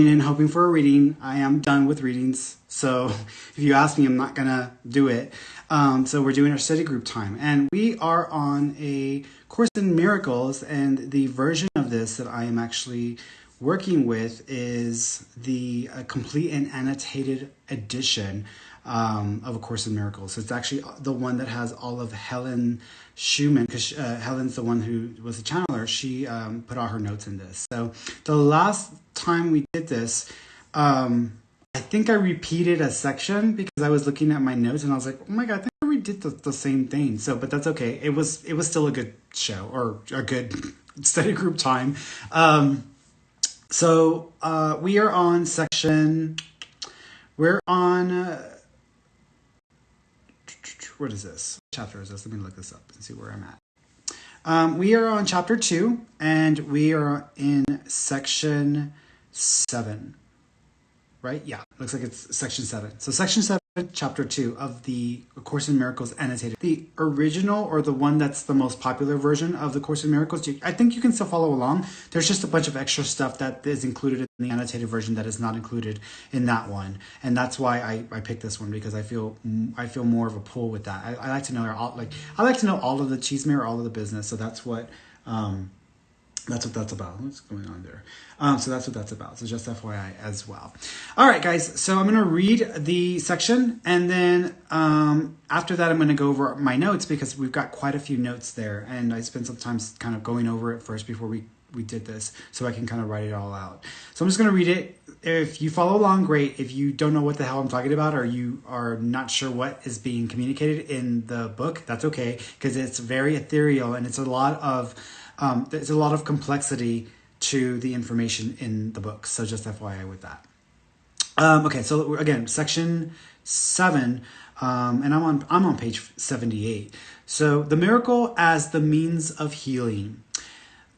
and hoping for a reading. I am done with readings, so if you ask me, I'm not gonna do it. So we're doing our study group time, and we are on a Course in Miracles, and the version of this that I am actually working with is the complete and annotated edition of A Course in Miracles. So it's actually the one that has all of Helen Schumann, because Helen's the one who was the channeler. She put all her notes in this. So the last time we did this, I think I repeated a section because I was looking at my notes and I was like, oh my God, I think we did the same thing. So, but that's okay. It was still a good show, or a good study group time. So we are on section, we're on, what is this? What chapter is this? Let me look this up and see where I'm at. We are on chapter 2, and we are in section 7, right? Yeah, looks like it's section 7. So section 7, chapter 2 of the Course in Miracles annotated. The original, or the one that's the most popular version of the Course in Miracles, I think you can still follow along. There's just a bunch of extra stuff that is included in the annotated version that is not included in that one. And that's why I picked this one, because I feel more of a pull with that. I like to know I like to know all of the chisme, or all of the business. So that's what that's about. What's going on there? So that's what that's about. So just FYI as well. All right, guys. So I'm going to read the section, and then after that, I'm going to go over my notes, because we've got quite a few notes there, and I spent some time kind of going over it first before we did this, so I can kind of write it all out. So I'm just going to read it. If you follow along, great. If you don't know what the hell I'm talking about, or you are not sure what is being communicated in the book, that's okay, because it's very ethereal, and it's a lot of there's a lot of complexity to the information in the book. So just FYI with that. Okay, so again, section 7, and I'm on page 78. So the miracle as the means of healing.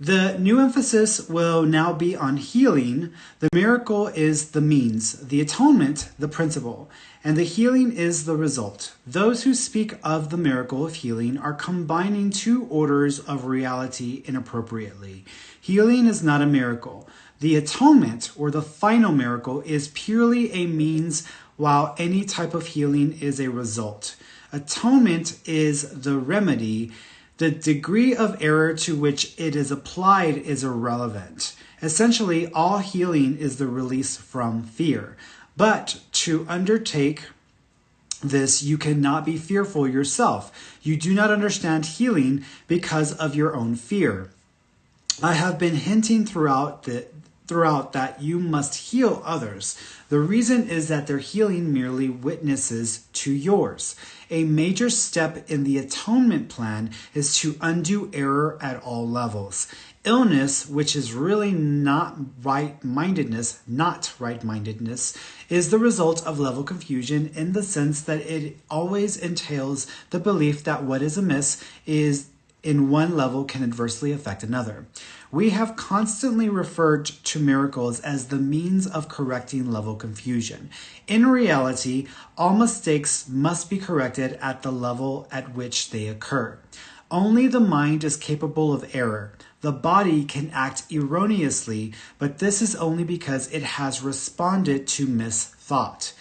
The new emphasis will now be on healing. The miracle is the means, the atonement, the principle, and the healing is the result. Those who speak of the miracle of healing are combining two orders of reality inappropriately. Healing is not a miracle. The atonement, or the final miracle, is purely a means, while any type of healing is a result. Atonement is the remedy. The degree of error to which it is applied is irrelevant. Essentially, all healing is the release from fear. But to undertake this, you cannot be fearful yourself. You do not understand healing because of your own fear. I have been hinting throughout that you must heal others. The reason is that their healing merely witnesses to yours. A major step in the atonement plan is to undo error at all levels. Illness, which is really not right-mindedness, is the result of level confusion, in the sense that it always entails the belief that what is amiss is in one level can adversely affect another. We have constantly referred to miracles as the means of correcting level confusion. In reality, all mistakes must be corrected at the level at which they occur. Only the mind is capable of error. The body can act erroneously, but this is only because it has responded to misthought.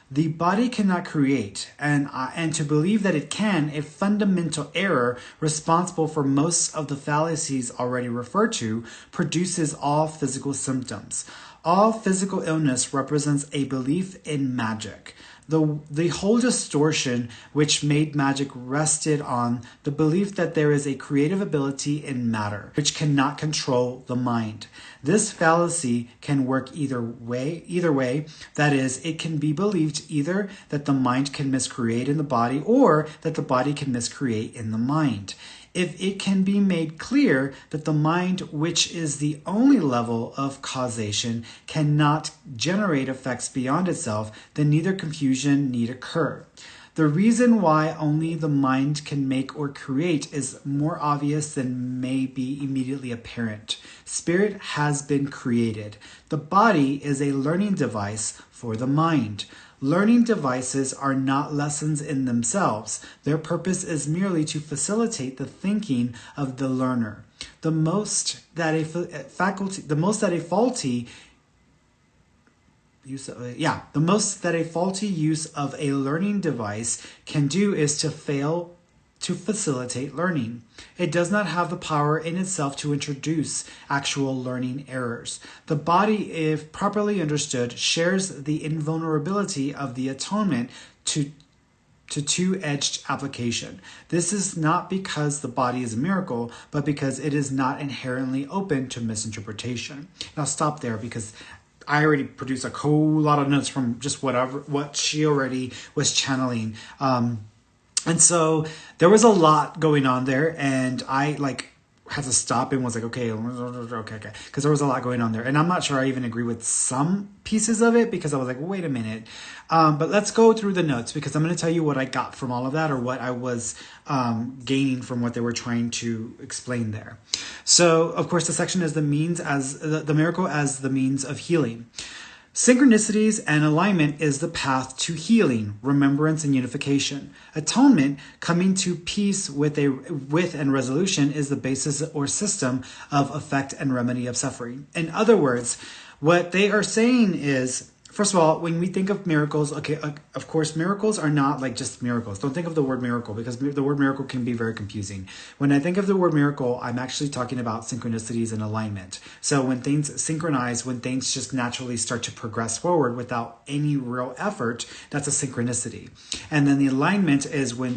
The body cannot create, and to believe that it can, a fundamental error responsible for most of the fallacies already referred to, produces all physical symptoms. All physical illness represents a belief in magic. The whole distortion which made magic rested on the belief that there is a creative ability in matter, which cannot control the mind. This fallacy can work either way. That is, it can be believed either that the mind can miscreate in the body, or that the body can miscreate in the mind. If it can be made clear that the mind, which is the only level of causation, cannot generate effects beyond itself, then neither confusion need occur. The reason why only the mind can make or create is more obvious than may be immediately apparent. Spirit has been created. The body is a learning device for the mind. Learning devices are not lessons in themselves. Their purpose is merely to facilitate the thinking of the learner. The most that a faulty the most that a faulty use of a learning device can do is to fail to facilitate learning. It does not have the power in itself to introduce actual learning errors. The body, if properly understood, shares the invulnerability of the atonement to two-edged application. This is not because the body is a miracle, but because it is not inherently open to misinterpretation. And I'll stop there because I already produced a whole lot of notes from just what she already was channeling. And so there was a lot going on there, and I had to stop and was like, okay, because there was a lot going on there. And I'm not sure I even agree with some pieces of it because I was like, wait a minute. But let's go through the notes because I'm going to tell you what I got from all of that or what I was gaining from what they were trying to explain there. So, of course, the section is the miracle as the means of healing. Synchronicities and alignment is the path to healing, remembrance, and unification. Atonement, coming to peace with and resolution, is the basis or system of effect and remedy of suffering. In other words, what they are saying is, first of all, when we think of miracles, okay, of course, miracles are not like just miracles. Don't think of the word miracle because the word miracle can be very confusing. When I think of the word miracle, I'm actually talking about synchronicities and alignment. So when things synchronize, when things just naturally start to progress forward without any real effort, that's a synchronicity. And then the alignment is when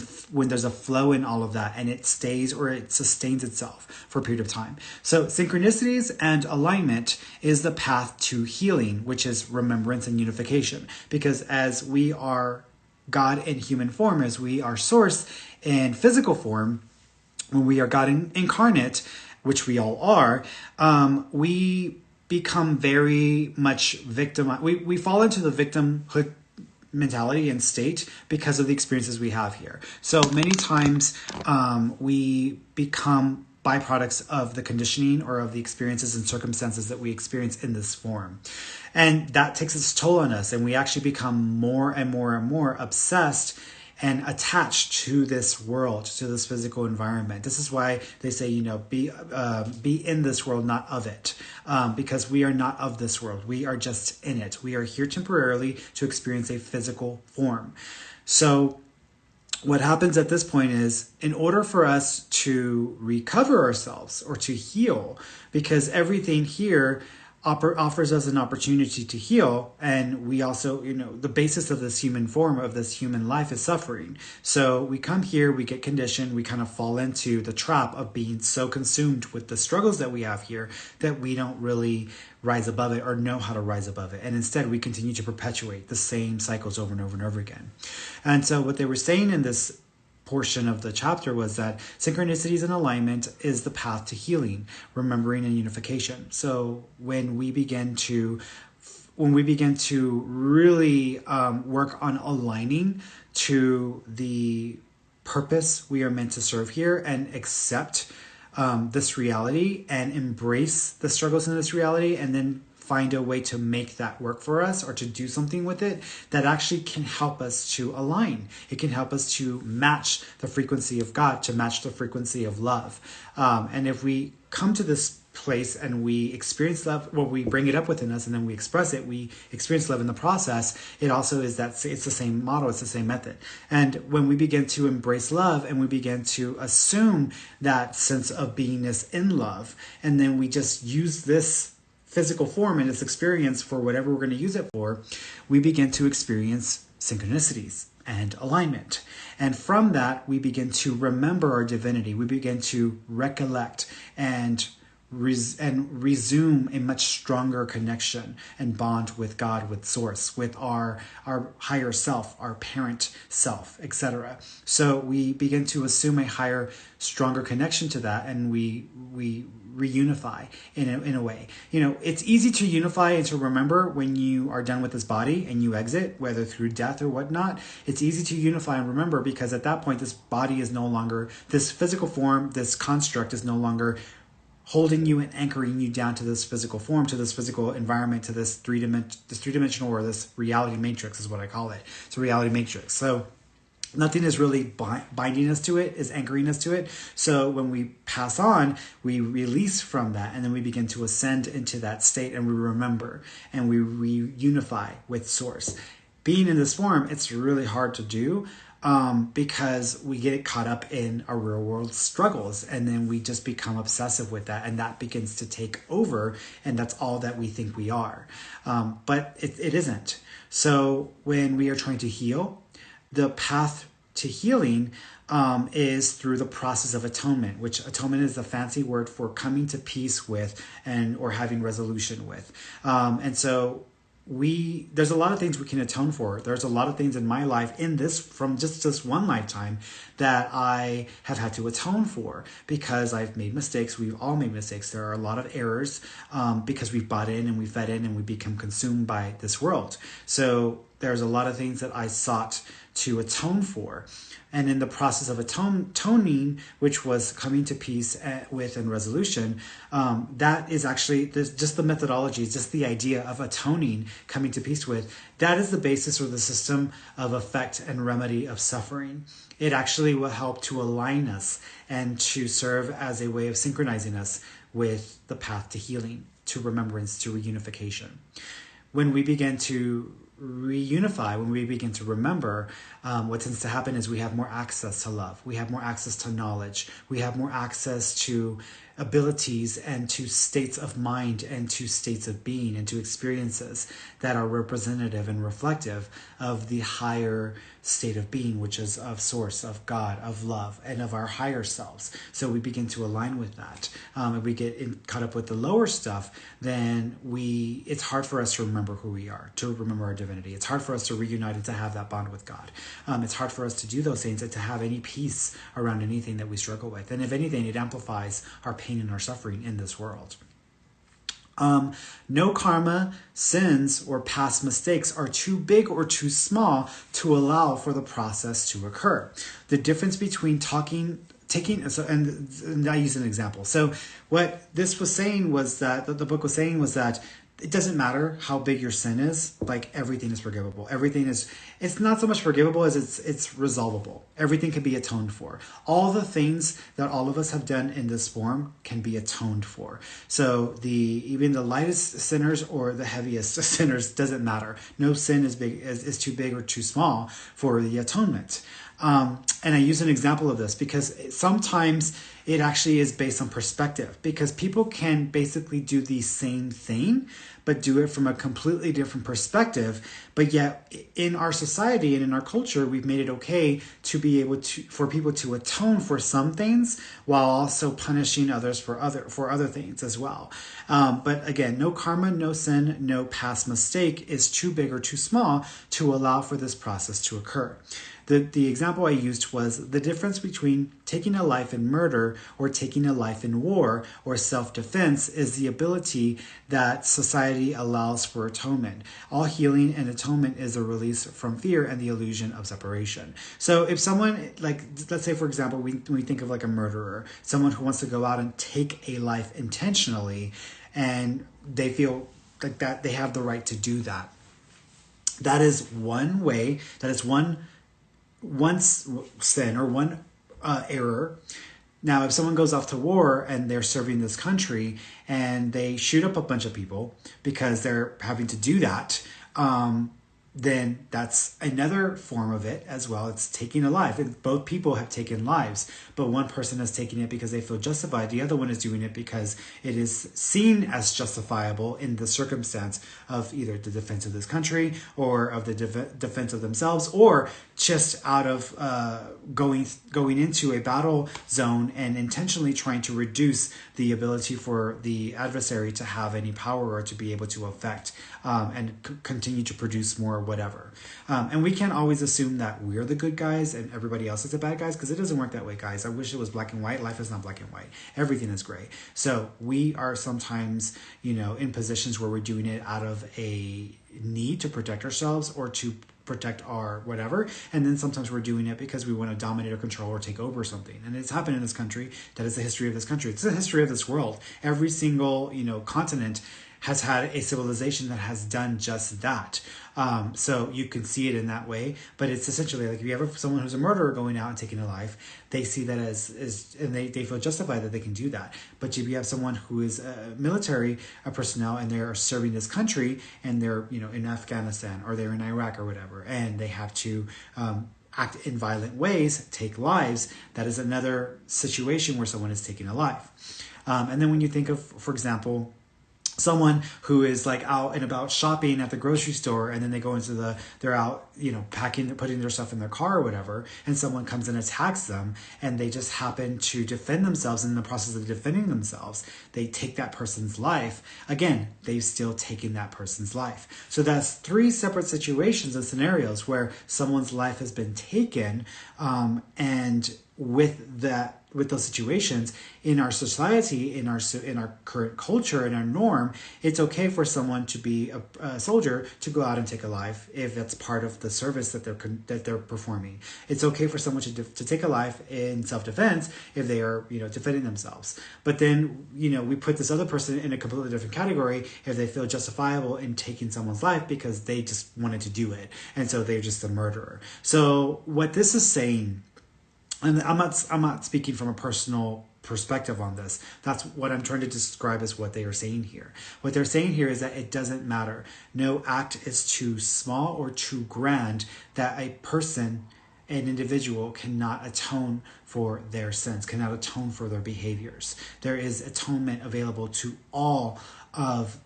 there's a flow in all of that and it stays or it sustains itself for a period of time. So synchronicities and alignment is the path to healing, which is remembrance and unification, because as we are God in human form, as we are source in physical form, when we are God incarnate, which we all are, we become very much victim. We fall into the victimhood mentality and state because of the experiences we have here. So many times we become byproducts of the conditioning or of the experiences and circumstances that we experience in this form. And that takes its toll on us, and we actually become more and more and more obsessed and attached to this world, to this physical environment. This is why they say, be in this world, not of it, because we are not of this world. We are just in it. We are here temporarily to experience a physical form. So what happens at this point is, in order for us to recover ourselves or to heal, because everything here offers us an opportunity to heal, and we also, the basis of this human form, of this human life, is suffering. So we come here, we get conditioned, we kind of fall into the trap of being so consumed with the struggles that we have here that we don't really rise above it or know how to rise above it. And instead we continue to perpetuate the same cycles over and over and over again. And so what they were saying in this portion of the chapter was that synchronicities and alignment is the path to healing, remembering, and unification. So when we begin to really work on aligning to the purpose we are meant to serve here and accept this reality and embrace the struggles in this reality, and then find a way to make that work for us or to do something with it, that actually can help us to align. It can help us to match the frequency of God, to match the frequency of love. And if we come to this place and we experience love, well, we bring it up within us and then we express it, we experience love in the process, it also is that it's the same model, it's the same method. And when we begin to embrace love and we begin to assume that sense of beingness in love, and then we just use this physical form and its experience for whatever we're going to use it for, we begin to experience synchronicities and alignment. And from that, we begin to remember our divinity. We begin to recollect and resume a much stronger connection and bond with God, with Source, with our higher self, our parent self, etc. So we begin to assume a higher, stronger connection to that, and we reunify in a way. It's easy to unify and to remember when you are done with this body and you exit, whether through death or whatnot. It's easy to unify and remember because at that point, this body is no longer, this physical form, this construct is no longer holding you and anchoring you down to this physical form, to this physical environment, to this three-dimensional or this reality matrix is what I call it. It's a reality matrix. So Nothing is really binding us to it, is anchoring us to it. So when we pass on, we release from that, and then we begin to ascend into that state, and we remember, and we reunify with Source. Being in this form, it's really hard to do because we get caught up in our real world struggles, and then we just become obsessive with that, and that begins to take over, and that's all that we think we are. But it isn't. So when we are trying to heal, the path to healing is through the process of atonement, which atonement is a fancy word for coming to peace with or having resolution with. And so there's a lot of things we can atone for. There's a lot of things in my life from just this one lifetime that I have had to atone for because I've made mistakes. We've all made mistakes. There are a lot of errors because we've bought in and we fed in and we become consumed by this world. So there's a lot of things that I sought to atone for. And in the process of atoning, which was coming to peace with and resolution, that is actually just the methodology, just the idea of atoning, coming to peace with. That is the basis or the system of effect and remedy of suffering. It actually will help to align us and to serve as a way of synchronizing us with the path to healing, to remembrance, to reunification. When we begin to reunify, when we begin to remember, what tends to happen is we have more access to love. We have more access to knowledge. We have more access to abilities and to states of mind and to states of being and to experiences that are representative and reflective of the higher state of being, which is of Source, of God, of love, and of our higher selves. So we begin to align with that. If we get caught up with the lower stuff, then it's hard for us to remember who we are, to remember our divinity. It's hard for us to reunite and to have that bond with God. It's hard for us to do those things and to have any peace around anything that we struggle with. And if anything, it amplifies our pain and our suffering in this world. No karma, sins, or past mistakes are too big or too small to allow for the process to occur. The difference between and I use an example. So what this was saying was that, the book was saying was that it doesn't matter how big your sin is, like everything is forgivable. It's not so much forgivable as it's resolvable. Everything can be atoned for. All the things that all of us have done in this form can be atoned for. So even the lightest sinners or the heaviest sinners doesn't matter. No sin is too big or too small for the atonement. And I use an example of this because sometimes it actually is based on perspective, because people can basically do the same thing, but do it from a completely different perspective. But yet in our society and in our culture, we've made it okay to be able for people to atone for some things while also punishing others for other things as well. But again, no karma, no sin, no past mistake is too big or too small to allow for this process to occur. The example I used was the difference between taking a life in murder or taking a life in war or self-defense is the ability that society allows for atonement. All healing and atonement is a release from fear and the illusion of separation. So if someone, like, let's say, for example, when we think of like a murderer, someone who wants to go out and take a life intentionally, and they feel like that they have the right to do that. That is one way, that is one sin or one error. Now, if someone goes off to war and they're serving this country and they shoot up a bunch of people because they're having to do that, then that's another form of it as well. It's taking a life. Both people have taken lives, but one person is taking it because they feel justified. The other one is doing it because it is seen as justifiable in the circumstance of either the defense of this country or of the defense of themselves, or just out of going into a battle zone and intentionally trying to reduce the ability for the adversary to have any power or to be able to affect and continue to produce more whatever. And we can't always assume that we're the good guys and everybody else is the bad guys, because it doesn't work that way, guys. I wish it was black and white. Life is not black and white. Everything is gray. So we are sometimes, in positions where we're doing it out of a need to protect ourselves or to protect our whatever, and then sometimes we're doing it because we want to dominate or control or take over something. And it's happened in this country. That is the history of this country. It's the history of this world. Every single continent has had a civilization that has done just that. So you can see it in that way, but it's essentially like if you have someone who's a murderer going out and taking a life, they see that as and they feel justified that they can do that. But if you have someone who is a military personnel and they're serving this country and they're, in Afghanistan or they're in Iraq or whatever, and they have to act in violent ways, take lives, that is another situation where someone is taking a life. And then when you think of, for example, someone who is like out and about shopping at the grocery store, and then they go into they're out, packing, putting their stuff in their car or whatever, and someone comes and attacks them, and they just happen to defend themselves. And in the process of defending themselves, they take that person's life. Again, they've still taken that person's life. So that's three separate situations and scenarios where someone's life has been taken, and with those situations in our society, in our current culture, in our norm, it's okay for someone to be a soldier to go out and take a life if that's part of the service that they're performing. It's okay for someone to take a life in self-defense if they are defending themselves. But then we put this other person in a completely different category if they feel justifiable in taking someone's life because they just wanted to do it, and so they're just a murderer. So what this is saying. And I'm not speaking from a personal perspective on this. That's what I'm trying to describe as what they are saying here. What they're saying here is that it doesn't matter. No act is too small or too grand that a person, an individual, cannot atone for their sins, cannot atone for their behaviors. There is atonement available to all of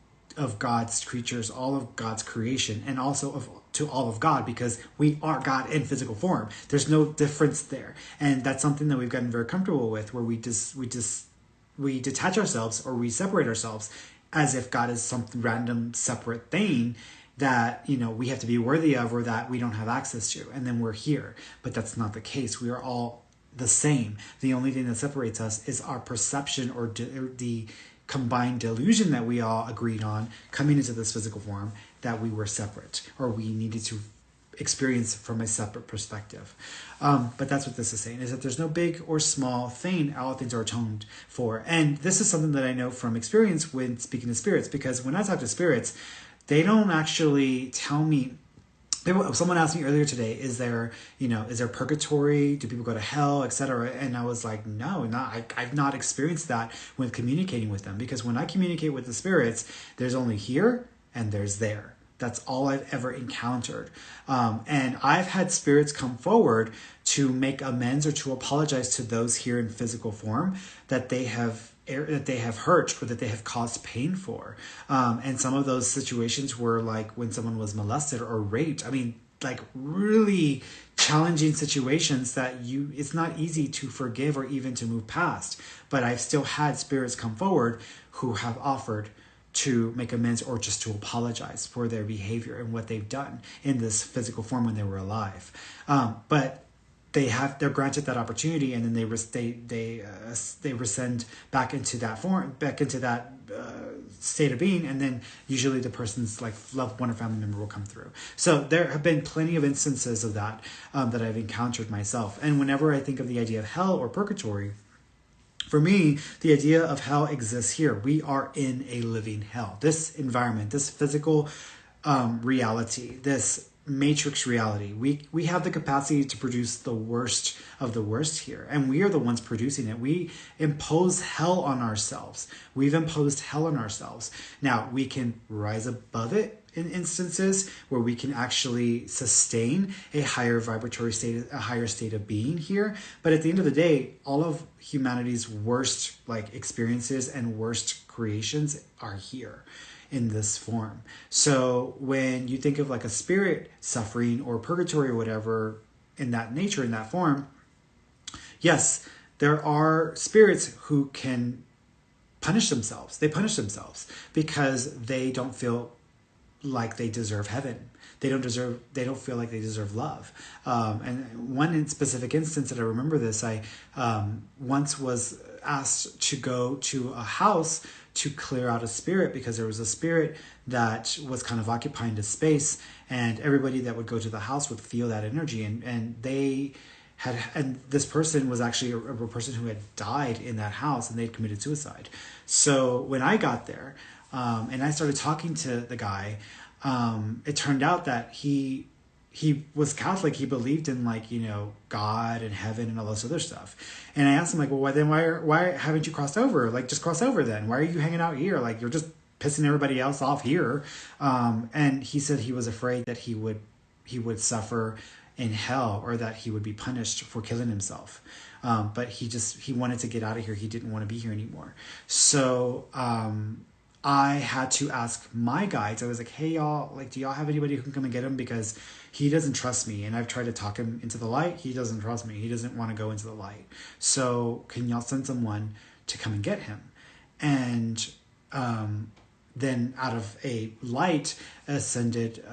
God's creatures, all of God's creation, and also to all of God, because we are God in physical form. There's no difference there. And that's something that we've gotten very comfortable with, where we detach ourselves, or we separate ourselves as if God is some random separate thing that, we have to be worthy of, or that we don't have access to. And then we're here. But that's not the case. We are all the same. The only thing that separates us is our perception, or the combined delusion that we all agreed on coming into this physical form, that we were separate, or we needed to experience from a separate perspective. But that's what this is saying, is that there's no big or small thing. All things are atoned for. And this is something that I know from experience when speaking to spirits, because when I talk to spirits, they don't actually tell me. Someone asked me earlier today, is there purgatory? Do people go to hell, etc.? And I was like, no, I've not experienced that when communicating with them, because when I communicate with the spirits, there's only here and there's there. That's all I've ever encountered. And I've had spirits come forward to make amends or to apologize to those here in physical form that they have hurt or that they have caused pain for. And some of those situations were like when someone was molested or raped. I mean, like really challenging situations that it's not easy to forgive or even to move past. But I've still had spirits come forward who have offered to make amends or just to apologize for their behavior and what they've done in this physical form when they were alive. But they're granted that opportunity, and then they rescind back into that form, back into that state of being, and then usually the person's like loved one or family member will come through. So there have been plenty of instances of that that I've encountered myself. And whenever I think of the idea of hell or purgatory, for me, the idea of hell exists here. We are in a living hell. This environment, this physical reality, this matrix reality, we have the capacity to produce the worst of the worst here. And we are the ones producing it. We impose hell on ourselves. We've imposed hell on ourselves. Now, we can rise above it in instances where we can actually sustain a higher vibratory state, a higher state of being here. But at the end of the day, all of humanity's worst experiences and worst creations are here in this form. So when you think of a spirit suffering or purgatory or whatever in that nature, in that form, yes, there are spirits who can punish themselves. They punish themselves because they don't feel like they deserve heaven. They don't feel like they deserve love. And one specific instance that I remember this, I once was asked to go to a house to clear out a spirit, because there was a spirit that was kind of occupying the space, and everybody that would go to the house would feel that energy. And this person was actually a person who had died in that house, and they'd committed suicide. So when I got there, And I started talking to the guy. It turned out that he was Catholic. He believed in like, God and heaven and all this other stuff. And I asked him like, well, why haven't you crossed over? Like, just cross over then. Why are you hanging out here? Like, you're just pissing everybody else off here. And he said he was afraid that he would suffer in hell, or that he would be punished for killing himself. But he wanted to get out of here. He didn't want to be here anymore. So, I had to ask my guides. I was like, hey, y'all, like, do y'all have anybody who can come and get him? Because he doesn't trust me. And I've tried to talk him into the light. He doesn't trust me. He doesn't want to go into the light. So can y'all send someone to come and get him? And then out of a light descended,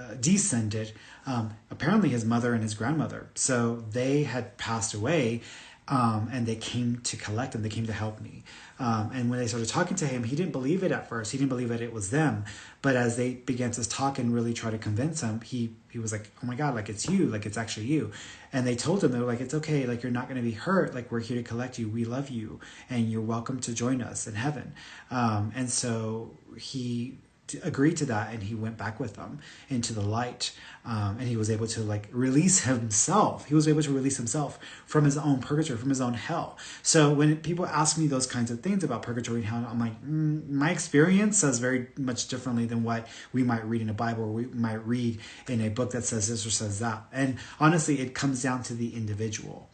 apparently his mother and his grandmother. So they had passed away. And they came to collect him. They came to help me. And when they started talking to him, he didn't believe it at first. He didn't believe that it was them. But as they began to talk and really try to convince him, he was like, oh my God, like, it's you. Like, it's actually you. And they told him, they were like, it's okay. Like, you're not going to be hurt. Like, we're here to collect you. We love you. And you're welcome to join us in heaven. And so he agreed to that, and he went back with them into the light, and he was able to like release himself. He was able to release himself from his own purgatory, from his own hell. So when people ask me those kinds of things about purgatory and hell, I'm like, my experience says very much differently than what we might read in a Bible, or we might read in a book that says this or says that. And honestly, it comes down to the individual,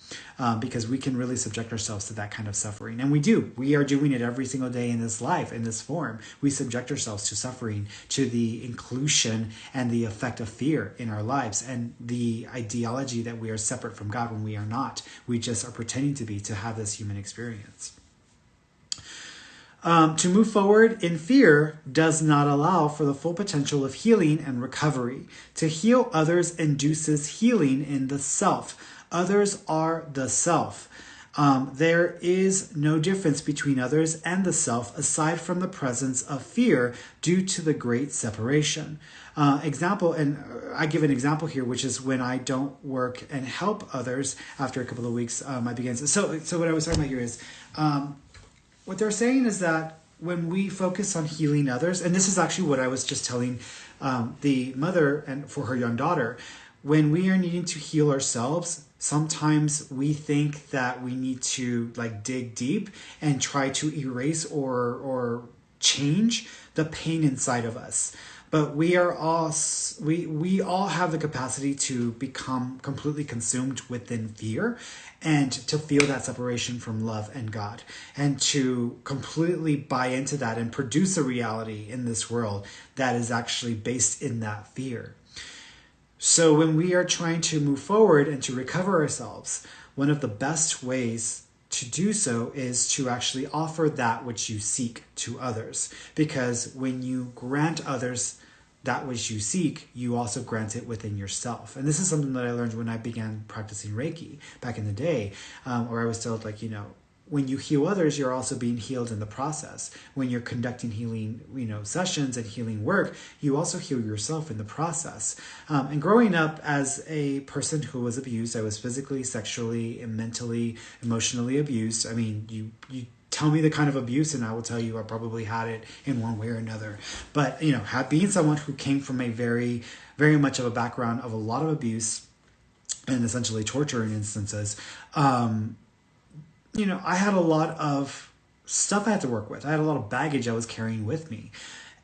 because we can really subject ourselves to that kind of suffering, and we are doing it every single day in this life, in this form. We subject ourselves to suffering, to the inclusion and the effect of fear in our lives, and the ideology that we are separate from God when we are not. We just are pretending to be, to have this human experience. To move forward in fear does not allow for the full potential of healing and recovery. To heal others induces healing in the self. Others are the self. There is no difference between others and the self aside from the presence of fear due to the great separation. Example, and I give an example here, which is when I don't work and help others after a couple of weeks, I begin. So what I was talking about here is, what they're saying is that when we focus on healing others, and this is actually what I was just telling the mother and for her young daughter, when we are needing to heal ourselves, sometimes we think that we need to like dig deep and try to erase or change the pain inside of us. But we all have the capacity to become completely consumed within fear, and to feel that separation from love and God, and to completely buy into that and produce a reality in this world that is actually based in that fear. So when we are trying to move forward and to recover ourselves, one of the best ways to do so is to actually offer that which you seek to others. Because when you grant others that which you seek, you also grant it within yourself. And this is something that I learned when I began practicing Reiki back in the day, where I was told, like, when you heal others, you're also being healed in the process. When you're conducting healing, sessions and healing work, you also heal yourself in the process. And growing up as a person who was abused, I was physically, sexually, and mentally, emotionally abused. I mean, you tell me the kind of abuse, and I will tell you I probably had it in one way or another. But, being someone who came from a very, very much of a background of a lot of abuse and essentially torture in instances, I had a lot of stuff I had to work with. I had a lot of baggage I was carrying with me.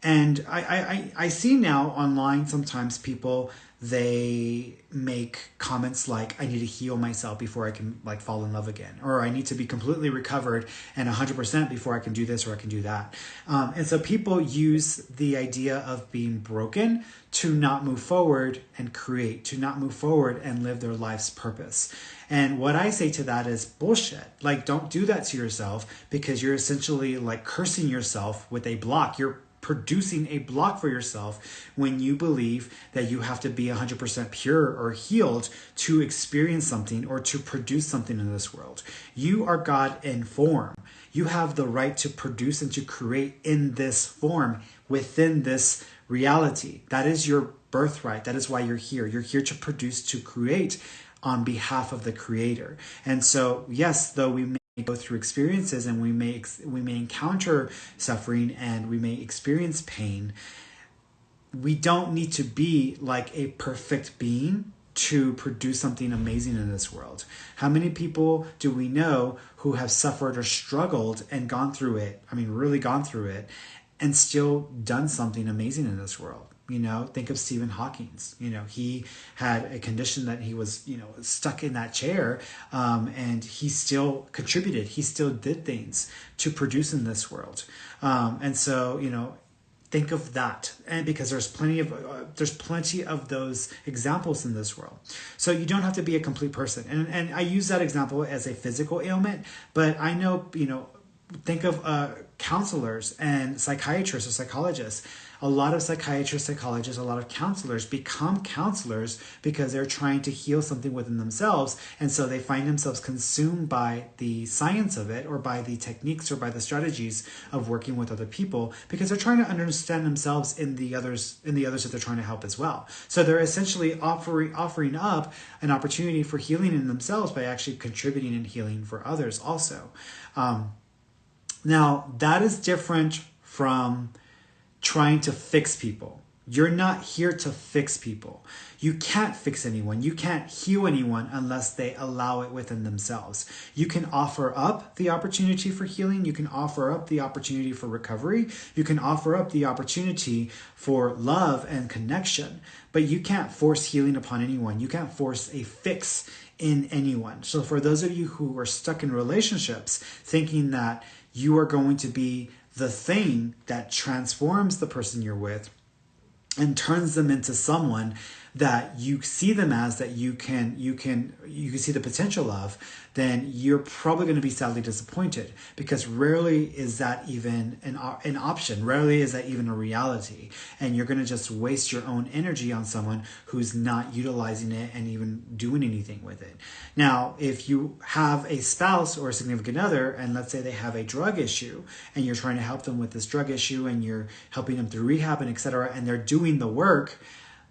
And I see now online sometimes people, they make comments like, I need to heal myself before I can fall in love again. Or I need to be completely recovered and 100% before I can do this or I can do that. And so people use the idea of being broken to not move forward and create, to not move forward and live their life's purpose. And what I say to that is bullshit. Don't do that to yourself, because you're essentially cursing yourself with a block. You're producing a block for yourself when you believe that you have to be 100% pure or healed to experience something or to produce something in this world. You are God in form. You have the right to produce and to create in this form within this reality. That is your birthright. That is why you're here. You're here to produce, to create on behalf of the Creator. And so, yes, though we may go through experiences, and we may encounter suffering, and we may experience pain. We don't need to be like a perfect being to produce something amazing in this world. How many people do we know who have suffered or struggled and gone through it? I mean, really gone through it, and still done something amazing in this world. Think of Stephen Hawking. He had a condition that he was, stuck in that chair, and he still contributed. He still did things to produce in this world. And so, think of that, and because there's plenty of those examples in this world. So you don't have to be a complete person. And I use that example as a physical ailment, but I know, think of counselors and psychiatrists or psychologists. A lot of psychiatrists, psychologists, a lot of counselors become counselors because they're trying to heal something within themselves. And so they find themselves consumed by the science of it, or by the techniques, or by the strategies of working with other people, because they're trying to understand themselves in the others that they're trying to help as well. So they're essentially offering up an opportunity for healing in themselves by actually contributing and healing for others also. Now, that is different from trying to fix people. You're not here to fix people. You can't fix anyone. You can't heal anyone unless they allow it within themselves. You can offer up the opportunity for healing. You can offer up the opportunity for recovery. You can offer up the opportunity for love and connection. But you can't force healing upon anyone. You can't force a fix in anyone. So for those of you who are stuck in relationships thinking that you are going to be the thing that transforms the person you're with and turns them into someone that you see them as, that you can see the potential of, then you're probably going to be sadly disappointed, because rarely is that even an option. Rarely is that even a reality. And you're going to just waste your own energy on someone who's not utilizing it and even doing anything with it. Now, if you have a spouse or a significant other, and let's say they have a drug issue, and you're trying to help them with this drug issue, and you're helping them through rehab and etc., and they're doing the work,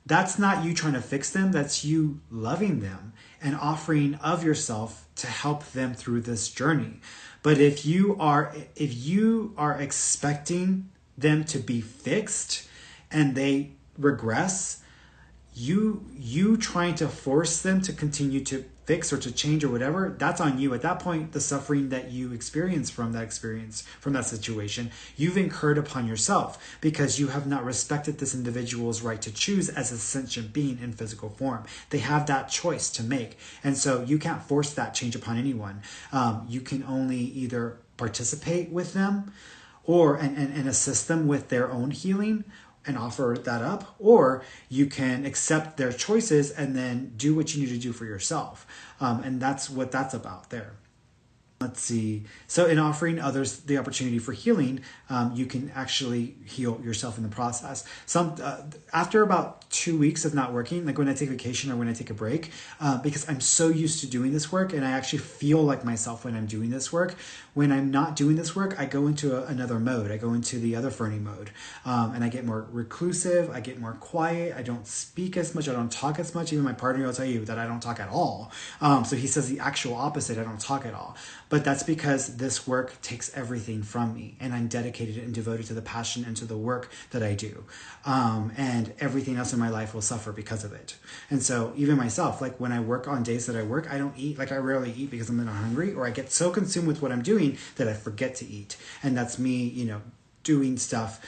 that's not you trying to fix them. That's you loving them and offering of yourself to help them through this journey. But if you are expecting them to be fixed and they regress, you trying to force them to continue to fix or to change or whatever, that's on you. At that point, the suffering that you experience from that situation, you've incurred upon yourself, because you have not respected this individual's right to choose as a sentient being in physical form. They have that choice to make. And so you can't force that change upon anyone. You can only either participate with them and assist them with their own healing and offer that up, or you can accept their choices and then do what you need to do for yourself. And that's what that's about there. Let's see. So in offering others the opportunity for healing, you can actually heal yourself in the process. After about 2 weeks of not working, like when I take vacation or when I take a break, because I'm so used to doing this work, and I actually feel like myself when I'm doing this work. When I'm not doing this work, I go into another mode. I go into the other Ferny mode, and I get more reclusive. I get more quiet. I don't speak as much. I don't talk as much. Even my partner will tell you that I don't talk at all. So he says the actual opposite. I don't talk at all. But that's because this work takes everything from me, and I'm dedicated and devoted to the passion and to the work that I do. And everything else in my life will suffer because of it. And so even myself, like when I work on days that I work, I don't eat. Like I rarely eat because I'm not hungry, or I get so consumed with what I'm doing that I forget to eat. And that's me, doing stuff,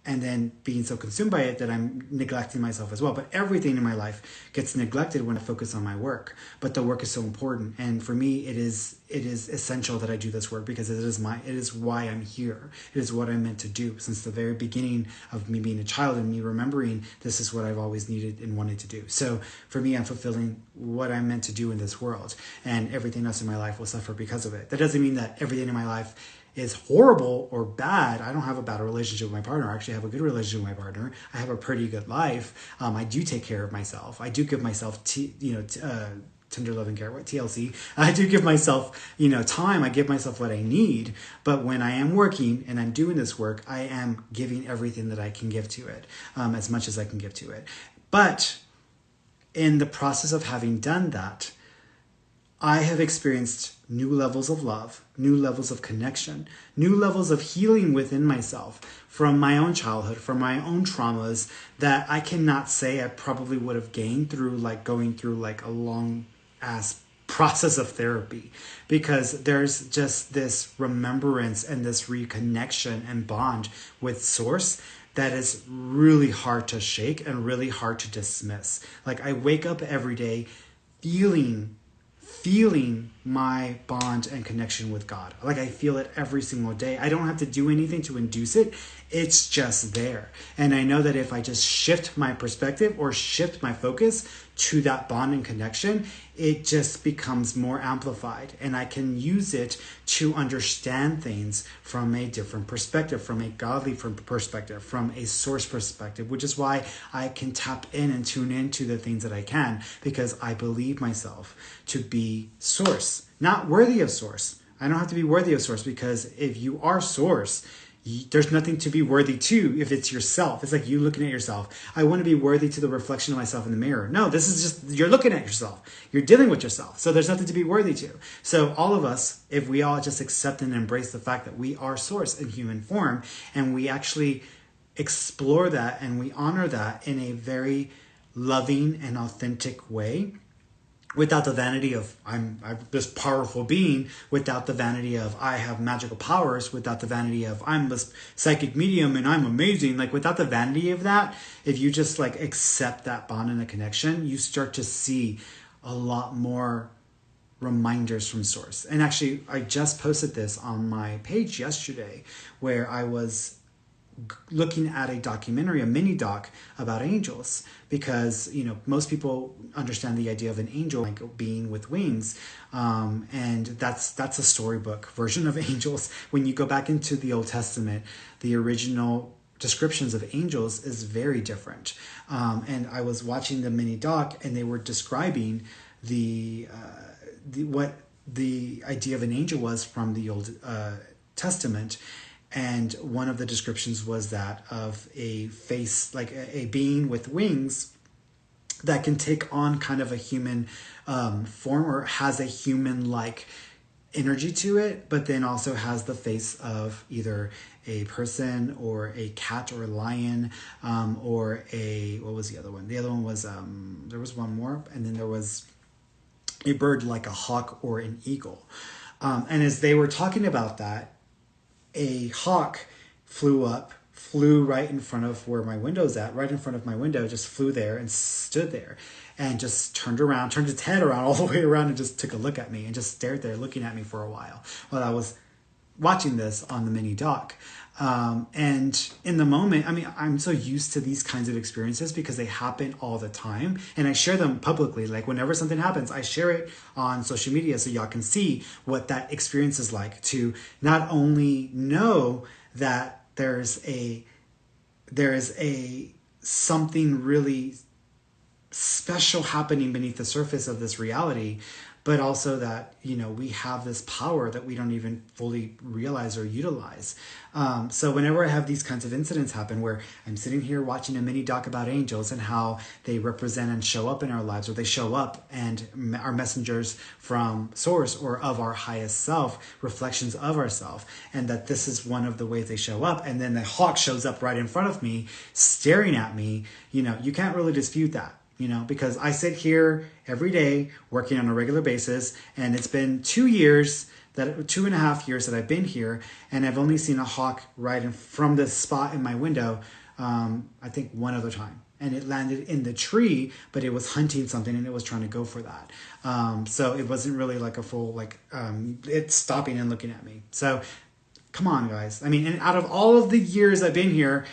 and then being so consumed by it that I'm neglecting myself as well. But everything in my life gets neglected when I focus on my work. But the work is so important. And for me, it is essential that I do this work, because it is why I'm here. It is what I'm meant to do. Since the very beginning of me being a child and me remembering, this is what I've always needed and wanted to do. So for me, I'm fulfilling what I'm meant to do in this world, and everything else in my life will suffer because of it. That doesn't mean that everything in my life is horrible or bad. I don't have a bad relationship with my partner. I actually have a good relationship with my partner. I have a pretty good life. I do take care of myself. I do give myself, tender loving care, TLC. I do give myself, time. I give myself what I need. But when I am working and I'm doing this work, I am giving everything that I can give to it, as much as I can give to it. But in the process of having done that, I have experienced new levels of love, new levels of connection, new levels of healing within myself from my own childhood, from my own traumas that I cannot say I probably would have gained through like going through like a long ass process of therapy, because there's just this remembrance and this reconnection and bond with source that is really hard to shake and really hard to dismiss. Like I wake up every day feeling my bond and connection with God. Like I feel it every single day. I don't have to do anything to induce it. It's just there. And I know that if I just shift my perspective or shift my focus to that bond and connection, it just becomes more amplified. And I can use it to understand things from a different perspective, from a godly perspective, from a source perspective, which is why I can tap in and tune into the things that I can, because I believe myself to be source, not worthy of source. I don't have to be worthy of source, because if you are source, there's nothing to be worthy to if it's yourself. It's like you looking at yourself. I want to be worthy to the reflection of myself in the mirror. No, this is just, you're looking at yourself. You're dealing with yourself. So there's nothing to be worthy to. So all of us, if we all just accept and embrace the fact that we are source in human form, and we actually explore that and we honor that in a very loving and authentic way, without the vanity of I'm this powerful being, without the vanity of I have magical powers, without the vanity of I'm this psychic medium and I'm amazing, like without the vanity of that, if you just like accept that bond and the connection, you start to see a lot more reminders from source. And actually, I just posted this on my page yesterday, where I was looking at a documentary, a mini doc about angels, because most people understand the idea of an angel like a being with wings, and that's a storybook version of angels. When you go back into the Old Testament, the original descriptions of angels is very different. And I was watching the mini doc, and they were describing what the idea of an angel was from the Old Testament. And one of the descriptions was that of a face, like a being with wings that can take on kind of a human form, or has a human-like energy to it, but then also has the face of either a person or a cat or a lion, or what was the other one? The other one was, there was one more, and then there was a bird like a hawk or an eagle. And as they were talking about that, a hawk flew right in front of where my window's at, right in front of my window, just flew there and stood there and just turned its head around all the way around and just took a look at me and just stared there looking at me for a while I was watching this on the mini doc. And in the moment, I mean, I'm so used to these kinds of experiences because they happen all the time, and I share them publicly. Like whenever something happens, I share it on social media so y'all can see what that experience is like, to not only know that there is a something really special happening beneath the surface of this reality, but also that, we have this power that we don't even fully realize or utilize. So whenever I have these kinds of incidents happen, where I'm sitting here watching a mini doc about angels and how they represent and show up in our lives, or they show up and are messengers from source or of our highest self, reflections of ourself, and that this is one of the ways they show up, and then the hawk shows up right in front of me, staring at me, you can't really dispute that. Because I sit here every day working on a regular basis, and it's been 2.5 years that I've been here, and I've only seen a hawk right from the spot in my window, I think one other time. And it landed in the tree, but it was hunting something and it was trying to go for that. So it wasn't really like a full, it's stopping and looking at me. So come on, guys. I mean, and out of all of the years I've been here,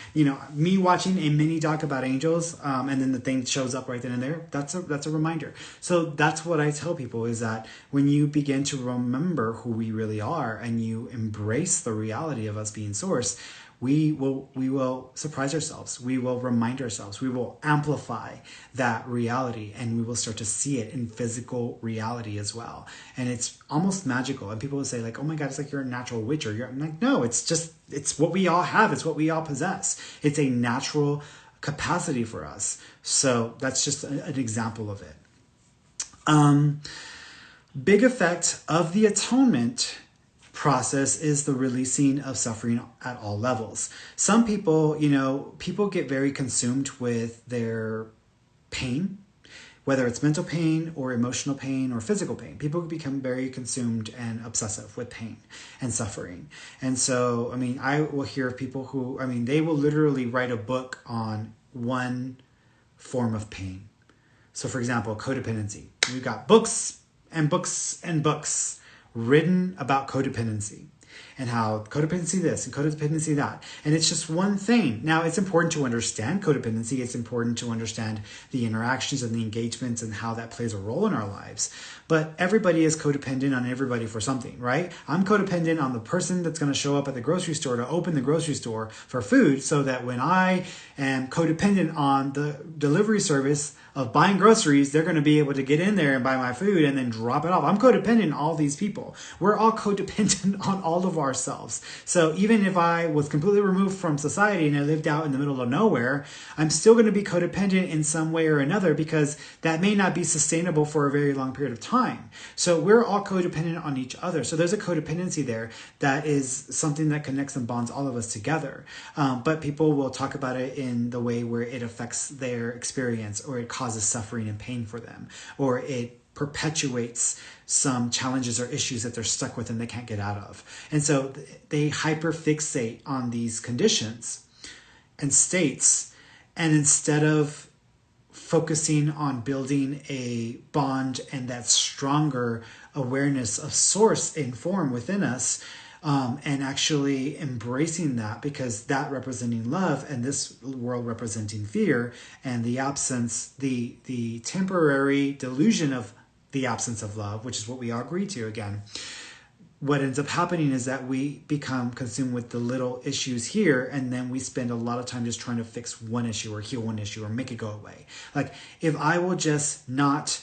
me watching a mini doc about angels, and then the thing shows up right then and there, that's a reminder. So that's what I tell people, is that when you begin to remember who we really are and you embrace the reality of us being source, we will surprise ourselves. We will remind ourselves. We will amplify that reality, and we will start to see it in physical reality as well. And it's almost magical. And people will say, like, "Oh my God, it's like you're a natural witch." I'm like, no, it's what we all have. It's what we all possess. It's a natural capacity for us. So that's just an example of it. Big effect of the atonement process is the releasing of suffering at all levels. Some people, people get very consumed with their pain, whether it's mental pain or emotional pain or physical pain. People become very consumed and obsessive with pain and suffering. And so, I will hear of people who, they will literally write a book on one form of pain. So for example, codependency. We've got books and books and books written about codependency and how codependency this and codependency that. And it's just one thing. Now, it's important to understand codependency. It's important to understand the interactions and the engagements and how that plays a role in our lives. But everybody is codependent on everybody for something, right? I'm codependent on the person that's going to show up at the grocery store to open the grocery store for food, so that when I am codependent on the delivery service of buying groceries, they're going to be able to get in there and buy my food and then drop it off. I'm codependent on all these people. We're all codependent on all of ourselves. So even if I was completely removed from society and I lived out in the middle of nowhere, I'm still going to be codependent in some way or another, because that may not be sustainable for a very long period of time. So we're all codependent on each other. So there's a codependency there that is something that connects and bonds all of us together. But people will talk about it in the way where it affects their experience, or it causes suffering and pain for them, or it perpetuates some challenges or issues that they're stuck with and they can't get out of. And so they hyperfixate on these conditions and states, and instead of focusing on building a bond and that stronger awareness of source in form within us, and actually embracing that, because that representing love and this world representing fear, and the absence, the temporary delusion of the absence of love, which is what we all agree to again. What ends up happening is that we become consumed with the little issues here, and then we spend a lot of time just trying to fix one issue or heal one issue or make it go away. Like, if I will just not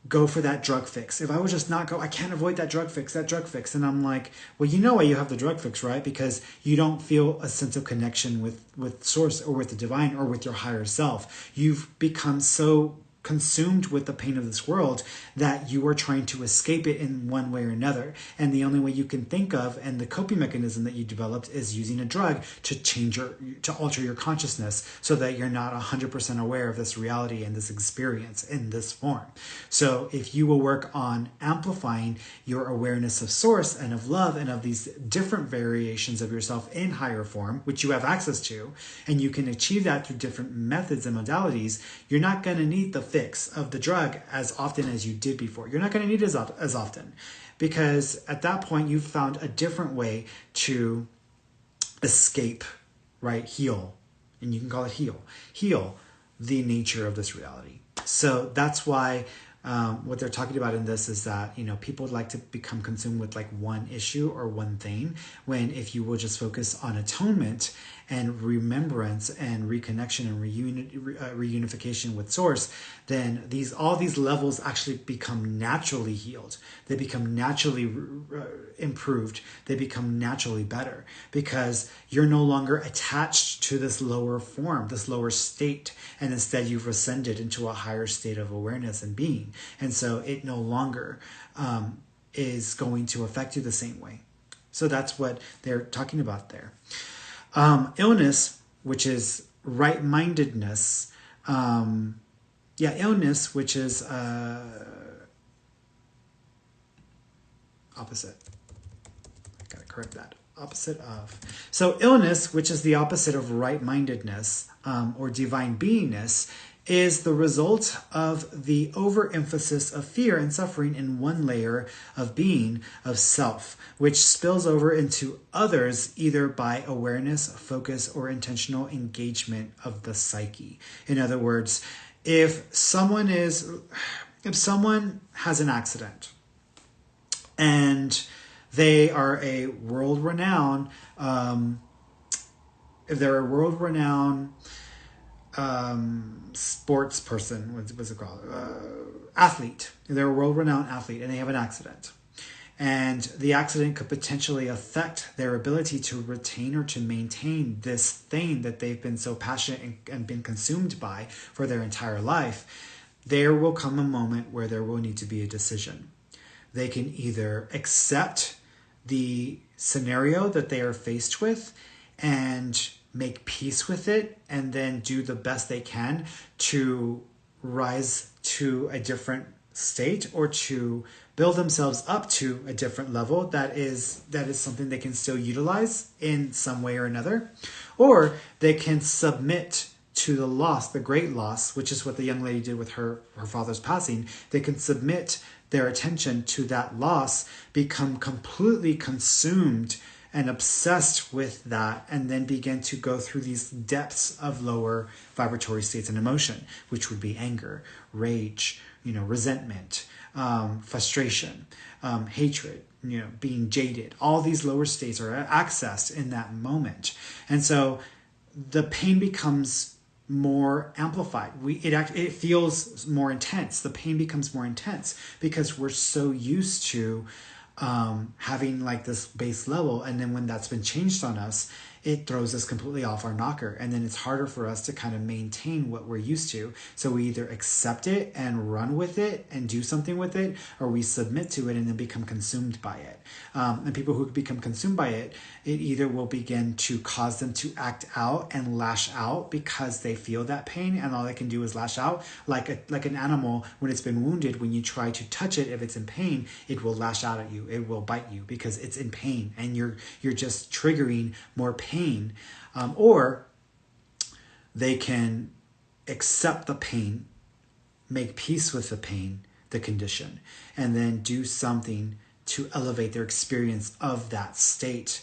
go for that drug fix, if I will just not go, I can't avoid that drug fix. And I'm like, well, you know why you have the drug fix, right? Because you don't feel a sense of connection with source or with the divine or with your higher self. You've become so consumed with the pain of this world that you are trying to escape it in one way or another. And the only way you can think of, and the coping mechanism that you developed, is using a drug to alter your consciousness so that you're not 100% aware of this reality and this experience in this form. So if you will work on amplifying your awareness of source and of love and of these different variations of yourself in higher form, which you have access to, and you can achieve that through different methods and modalities, you're not going to need the fix of the drug as often as you did before. You're not going to need it as often, because at that point you've found a different way to escape, right? Heal, and you can call it heal the nature of this reality. So that's why what they're talking about in this is that, people would like to become consumed with like one issue or one thing, when if you will just focus on atonement and remembrance and reconnection and reunification with source, then all these levels actually become naturally healed. They become naturally improved. They become naturally better, because you're no longer attached to this lower form, this lower state, and instead you've ascended into a higher state of awareness and being. And so it no longer is going to affect you the same way. So that's what they're talking about there. Illness, which is right-mindedness. Illness, which is opposite. I gotta correct that. Opposite of. So illness, which is the opposite of right-mindedness or divine beingness, is the result of the overemphasis of fear and suffering in one layer of being, of self, which spills over into others either by awareness, focus, or intentional engagement of the psyche. In other words, if someone has an accident and they are a world-renowned, sports person, what's it called? Athlete. They're a world-renowned athlete and they have an accident. And the accident could potentially affect their ability to retain or to maintain this thing that they've been so passionate and been consumed by for their entire life. There will come a moment where there will need to be a decision. they can either accept the scenario that they are faced with and make peace with it, and then do the best they can to rise to a different state or to build themselves up to a different level that is something they can still utilize in some way or another. Or they can submit to the loss, the great loss, which is what the young lady did with her father's passing. They can submit their attention to that loss, become completely consumed and obsessed with that, and then begin to go through these depths of lower vibratory states and emotion, which would be anger, rage, resentment, frustration, hatred, being jaded. All these lower states are accessed in that moment. And so the pain becomes more amplified. It feels more intense. The pain becomes more intense because we're so used to having like this base level, and then when that's been changed on us, it throws us completely off our knocker, and then it's harder for us to kind of maintain what we're used to. So we either accept it and run with it and do something with it, or we submit to it and then become consumed by it. And people who become consumed by it, it either will begin to cause them to act out and lash out because they feel that pain, and all they can do is lash out like an animal when it's been wounded. When you try to touch it, if it's in pain, it will lash out at you. It will bite you because it's in pain, and you're just triggering more pain. Or they can accept the pain, make peace with the pain, the condition, and then do something to elevate their experience of that state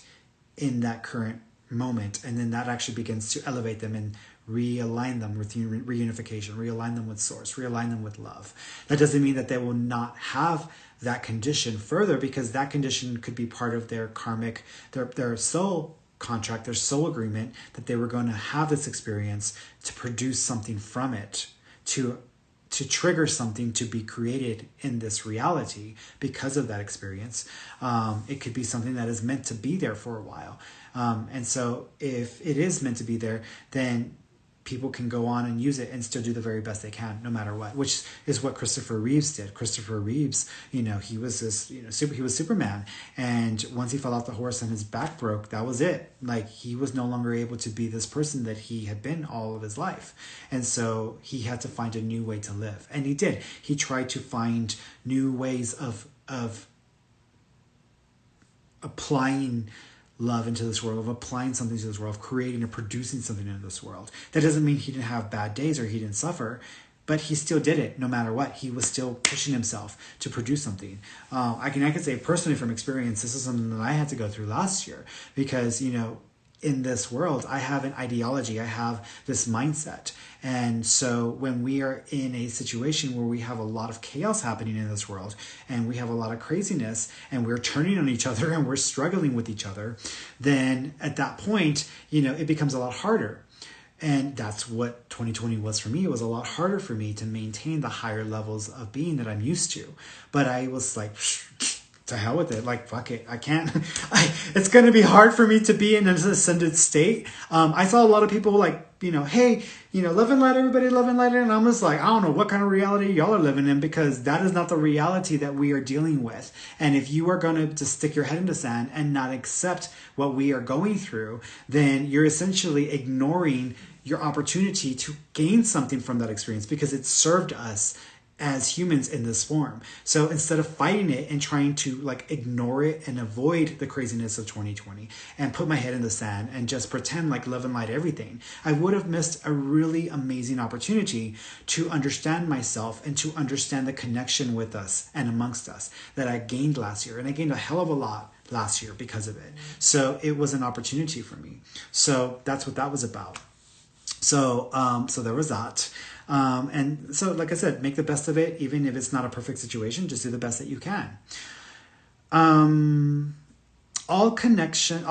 in that current moment. And then that actually begins to elevate them and realign them with reunification, realign them with source, realign them with love. That doesn't mean that they will not have that condition further, because that condition could be part of their karmic, their soul contract, their soul agreement, that they were going to have this experience to produce something from it, to trigger something to be created in this reality because of that experience. It could be something that is meant to be there for a while. And so if it is meant to be there, then people can go on and use it and still do the very best they can, no matter what, which is what Christopher Reeves did. Christopher Reeves, he was this, he was Superman. And once he fell off the horse and his back broke, that was it. Like, he was no longer able to be this person that he had been all of his life. And so he had to find a new way to live. And he did. He tried to find new ways of applying love into this world, of applying something to this world, of creating or producing something into this world. That doesn't mean he didn't have bad days or he didn't suffer, but he still did it no matter what. He was still pushing himself to produce something. I can say personally from experience, this is something that I had to go through last year, because, in this world, I have an ideology, I have this mindset. And so when we are in a situation where we have a lot of chaos happening in this world, and we have a lot of craziness, and we're turning on each other and we're struggling with each other, then at that point, it becomes a lot harder. And that's what 2020 was for me. It was a lot harder for me to maintain the higher levels of being that I'm used to. But I was like, to hell with it. Like, fuck it. I can't. It's going to be hard for me to be in an ascended state. I saw a lot of people like, hey, love and light, everybody, love and light. And I'm just like, I don't know what kind of reality y'all are living in, because that is not the reality that we are dealing with. And if you are going to just stick your head in the sand and not accept what we are going through, then you're essentially ignoring your opportunity to gain something from that experience, because it served us as humans in this form. So instead of fighting it and trying to ignore it and avoid the craziness of 2020 and put my head in the sand and just pretend like love and light everything, I would have missed a really amazing opportunity to understand myself and to understand the connection with us and amongst us that I gained last year. And I gained a hell of a lot last year because of it. So it was an opportunity for me. So that's what that was about. So there was that. And so, like I said, make the best of it, even if it's not a perfect situation. Just do the best that you can. All conditions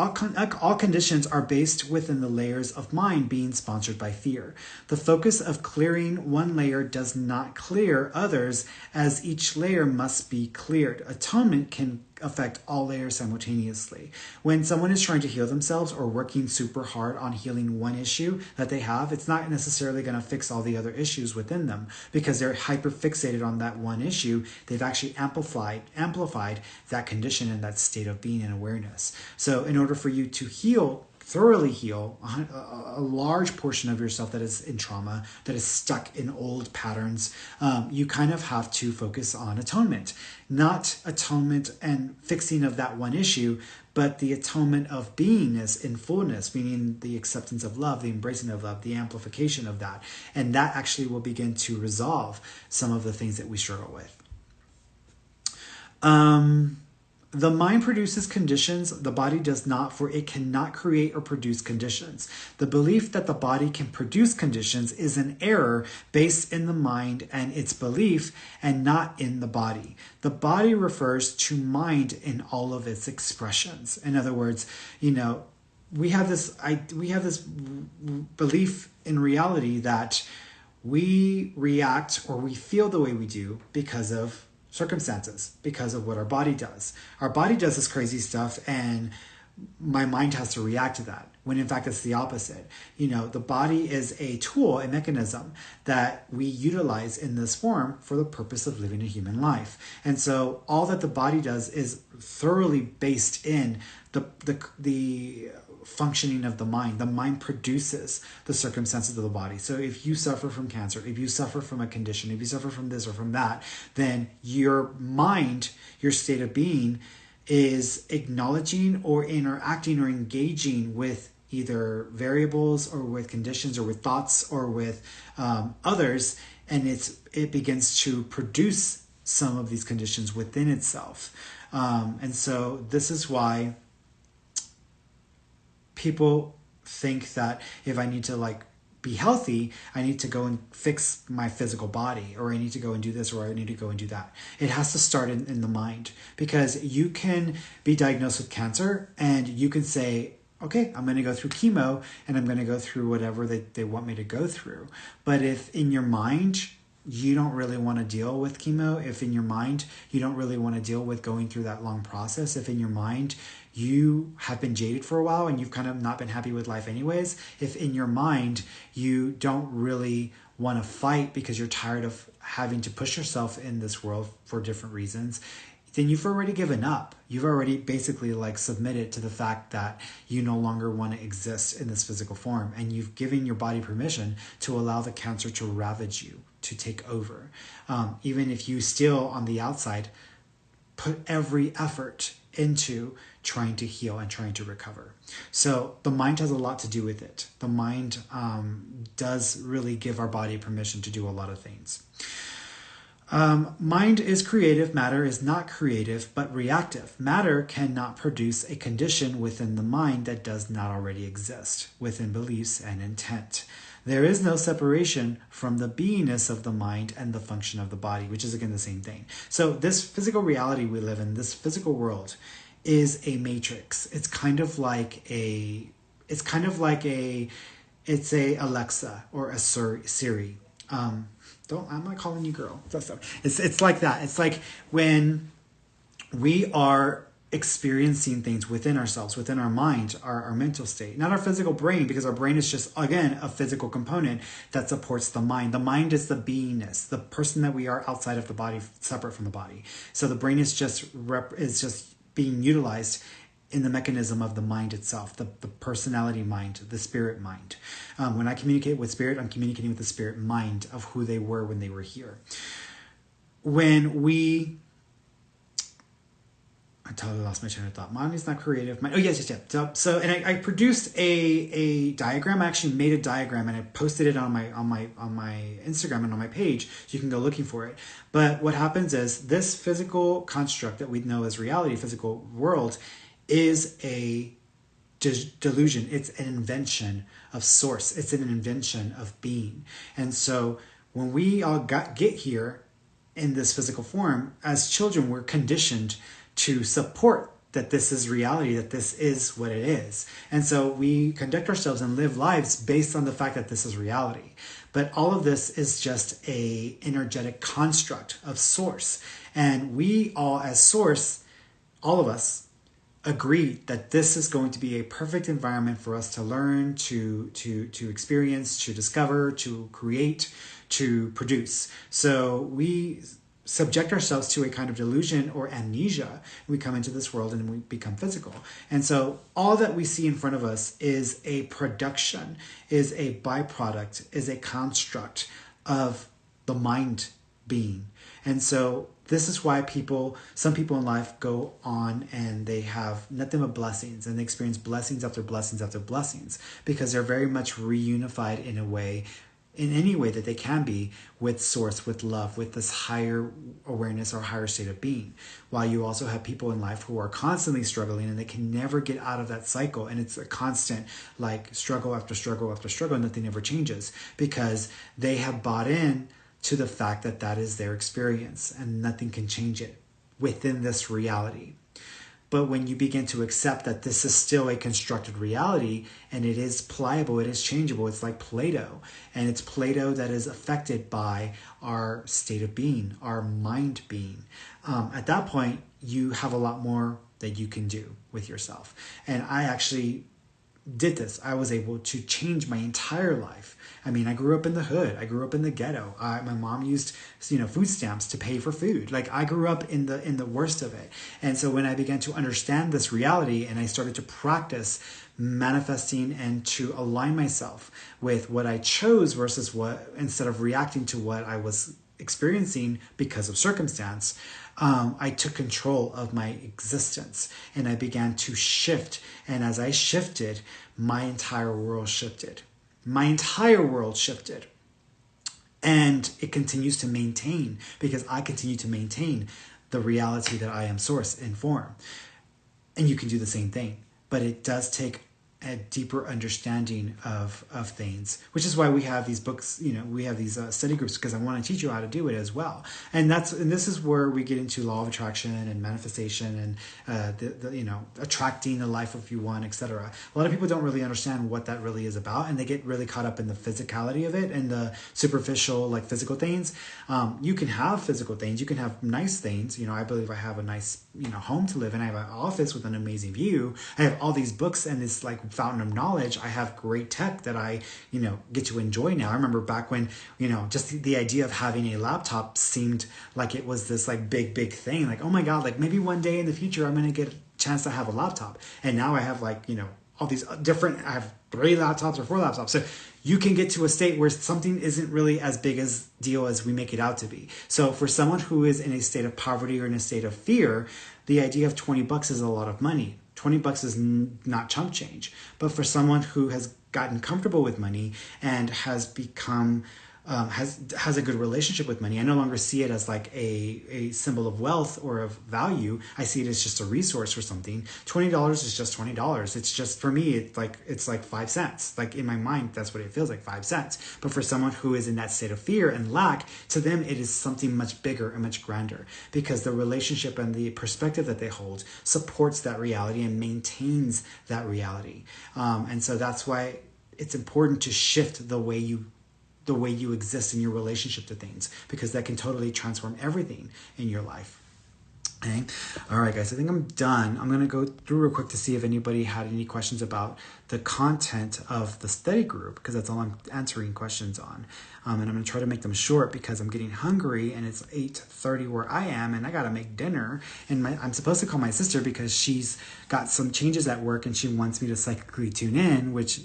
are based within the layers of mind being sponsored by fear. The focus of clearing one layer does not clear others, as each layer must be cleared. Atonement can affect all layers simultaneously. When someone is trying to heal themselves or working super hard on healing one issue that they have, it's not necessarily going to fix all the other issues within them, because they're hyper fixated on that one issue. They've actually amplified that condition and that state of being and awareness. So in order for you to thoroughly heal a large portion of yourself that is in trauma, that is stuck in old patterns, you kind of have to focus on atonement. Not atonement and fixing of that one issue, but the atonement of beingness in fullness, meaning the acceptance of love, the embracing of love, the amplification of that. And that actually will begin to resolve some of the things that we struggle with. The mind produces conditions, the body does not, for it cannot create or produce conditions. The belief that the body can produce conditions is an error based in the mind and its belief, and not in the body. The body refers to mind in all of its expressions. In other words, we have this belief in reality that we react or we feel the way we do because of circumstances, because of what our body does. Our body does this crazy stuff and my mind has to react to that, when in fact it's the opposite. The body is a tool, a mechanism that we utilize in this form for the purpose of living a human life. And so all that the body does is thoroughly based in the functioning of the mind. The mind produces the circumstances of the body. So if you suffer from cancer, if you suffer from a condition, if you suffer from this or from that, then your mind, your state of being, is acknowledging or interacting or engaging with either variables or with conditions or with thoughts or with others, and it begins to produce some of these conditions within itself. And so this is why people think that if I need to be healthy, I need to go and fix my physical body, or I need to go and do this, or I need to go and do that. It has to start in the mind, because you can be diagnosed with cancer and you can say, okay, I'm going to go through chemo and I'm going to go through whatever they want me to go through. But if in your mind, you don't really want to deal with chemo, if in your mind, you don't really want to deal with going through that long process, if in your mind, you have been jaded for a while and you've kind of not been happy with life anyways, if in your mind, you don't really want to fight because you're tired of having to push yourself in this world for different reasons, then you've already given up. You've already basically submitted to the fact that you no longer want to exist in this physical form, and you've given your body permission to allow the cancer to ravage you, to take over. Even if you still on the outside put every effort into trying to heal and trying to recover. So the mind has a lot to do with it. The mind does really give our body permission to do a lot of things. Mind is creative, matter is not creative, but reactive. Matter cannot produce a condition within the mind that does not already exist, within beliefs and intent. There is no separation from the beingness of the mind and the function of the body, which is again the same thing. So this physical reality we live in, this physical world, is a matrix. It's a Alexa or a Siri. I'm not calling you girl. It's like that. It's like when we are experiencing things within ourselves, within our mind, our mental state, not our physical brain, because our brain is just, again, a physical component that supports the mind. The mind is the beingness, the person that we are outside of the body, separate from the body. So the brain is just being utilized in the mechanism of the mind itself, the personality mind, the spirit mind. When I communicate with spirit, I'm communicating with the spirit mind of who they were when they were here. I totally lost my train of thought. Mind is not creative. Yes. So I produced a diagram. I actually made a diagram and I posted it on my Instagram and on my page. So you can go looking for it. But what happens is this physical construct that we know as reality, physical world, is a delusion. It's an invention of source. It's an invention of being. And so when we all get here in this physical form, as children, we're conditioned to support that this is reality, that this is what it is. And so we conduct ourselves and live lives based on the fact that this is reality. But all of this is just a energetic construct of source. And we all as source all of us agreed that this is going to be a perfect environment for us to learn, to experience, to discover, to create, to produce. So we subject ourselves to a kind of delusion or amnesia. We come into this world and we become physical. And so all that we see in front of us is a production, is a byproduct, is a construct of the mind being. And so this is why some people in life go on and they have nothing but blessings, and they experience blessings after blessings after blessings, because they're very much reunified in any way that they can be with source, with love, with this higher awareness or higher state of being. While you also have people in life who are constantly struggling and they can never get out of that cycle. And it's a constant like struggle after struggle after struggle, and nothing ever changes because they have bought in to the fact that that is their experience and nothing can change it within this reality. But when you begin to accept that this is still a constructed reality and it is pliable, it is changeable, it's like Play-Doh. And it's Play-Doh that is affected by our state of being, our mind being. At that point, you have a lot more that you can do with yourself. And I actually did this. I was able to change my entire life. I mean, I grew up in the hood. I grew up in the ghetto. My mom used, food stamps to pay for food. Like I grew up in the worst of it. And so when I began to understand this reality and I started to practice manifesting and to align myself with what I chose versus instead of reacting to what I was experiencing because of circumstance, I took control of my existence and I began to shift. And as I shifted, my entire world shifted. My entire world shifted. And it continues to maintain because I continue to maintain the reality that I am source and form. And you can do the same thing. But it does take a deeper understanding of things, which is why we have these books, we have these study groups, because I want to teach you how to do it as well. And this is where we get into law of attraction and manifestation and attracting the life if you want, etc. A lot of people don't really understand what that really is about, and they get really caught up in the physicality of it and the superficial, like physical things. You can have physical things, you can have nice things. I believe I have a nice home to live in. I have an office with an amazing view. I have all these books and this like fountain of knowledge. I have great tech that I, get to enjoy now. I remember back when, just the idea of having a laptop seemed like it was this like big thing. Like, oh my God, like maybe one day in the future, I'm going to get a chance to have a laptop. And now I have like, all these different, I have 3 laptops or 4 laptops. So you can get to a state where something isn't really as big a deal as we make it out to be. So for someone who is in a state of poverty or in a state of fear, the idea of $20 is a lot of money. $20 is not chump change. But for someone who has gotten comfortable with money and has become has a good relationship with money, I no longer see it as like a symbol of wealth or of value. I see it as just a resource or something. $20 is just $20. It's just, for me, it's like 5 cents. Like in my mind, that's what it feels like, 5 cents. But for someone who is in that state of fear and lack, to them it is something much bigger and much grander, because the relationship and the perspective that they hold supports that reality and maintains that reality. And so that's why it's important to shift the way you exist in your relationship to things, because that can totally transform everything in your life. Okay. All right, guys, I think I'm done. I'm going to go through real quick to see if anybody had any questions about the content of the study group, because that's all I'm answering questions on. And I'm going to try to make them short because I'm getting hungry and it's 8:30 where I am and I got to make dinner. And I'm supposed to call my sister because she's got some changes at work and she wants me to psychically tune in, which,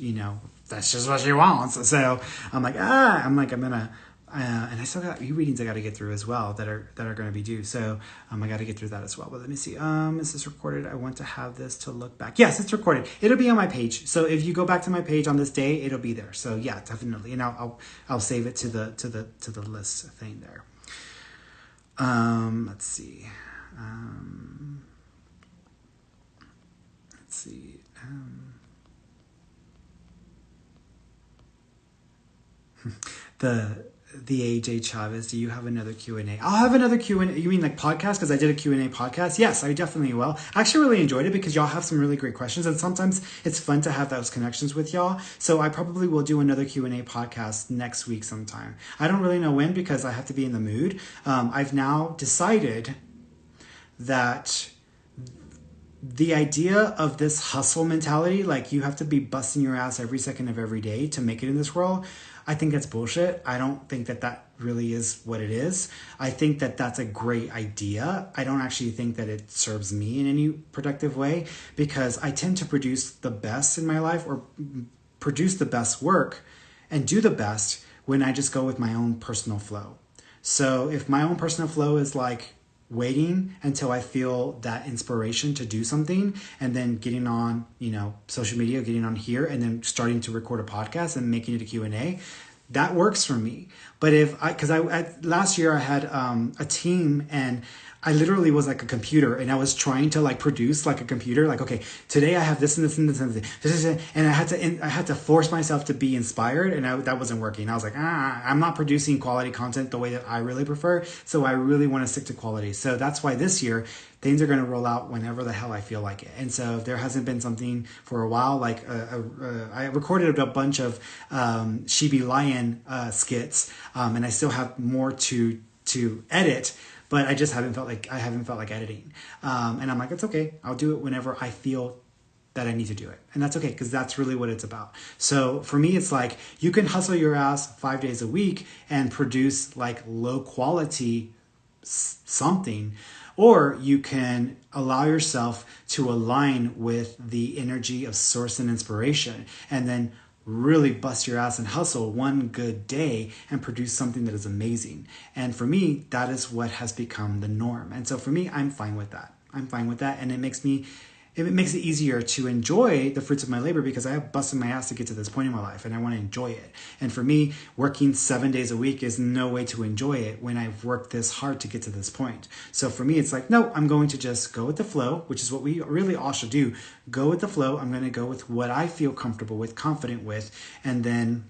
that's just what she wants. So I'm like, I'm going to, and I still got readings I got to get through as well that are going to be due. So I got to get through that as well. But let me see. Is this recorded? I want to have this to look back. Yes, it's recorded. It'll be on my page. So if you go back to my page on this day, it'll be there. So yeah, definitely. And I'll save it to the list thing there. Let's see. Let's see. The AJ Chavez, do you have another Q&A? I'll have another Q&A. You mean like podcast? Because I did a Q&A podcast. Yes, I definitely will. I actually really enjoyed it because y'all have some really great questions, and sometimes it's fun to have those connections with y'all. So I probably will do another Q&A podcast next week sometime. I don't really know when because I have to be in the mood. I've now decided that the idea of this hustle mentality, like you have to be busting your ass every second of every day to make it in this world, I think that's bullshit. I don't think that that really is what it is. I think that that's a great idea. I don't actually think that it serves me in any productive way, because I tend to produce the best in my life, or produce the best work and do the best when I just go with my own personal flow. So if my own personal flow is like waiting until I feel that inspiration to do something, and then getting on, social media, getting on here, and then starting to record a podcast and making it a Q&A, that works for me. But last year I had a team, and I literally was like a computer, and I was trying to like produce like a computer. Like, okay, today I have this and this and this and this, and I had to force myself to be inspired, and that wasn't working. I was like, I'm not producing quality content the way that I really prefer. So I really want to stick to quality. So that's why this year things are going to roll out whenever the hell I feel like it. And so if there hasn't been something for a while, like I recorded a bunch of Chibi Lion skits, and I still have more to edit. But I just haven't felt like editing. And I'm like, it's okay. I'll do it whenever I feel that I need to do it. And that's okay, because that's really what it's about. So for me, it's like you can hustle your ass 5 days a week and produce like low quality something, or you can allow yourself to align with the energy of source and inspiration, and then really bust your ass and hustle one good day and produce something that is amazing. And for me, that is what has become the norm. And so for me, I'm fine with that. And it makes it easier to enjoy the fruits of my labor, because I have busted my ass to get to this point in my life, and I want to enjoy it. And for me, working 7 days a week is no way to enjoy it when I've worked this hard to get to this point. So for me, it's like, no, I'm going to just go with the flow, which is what we really all should do. Go with the flow. I'm going to go with what I feel comfortable with, confident with, and then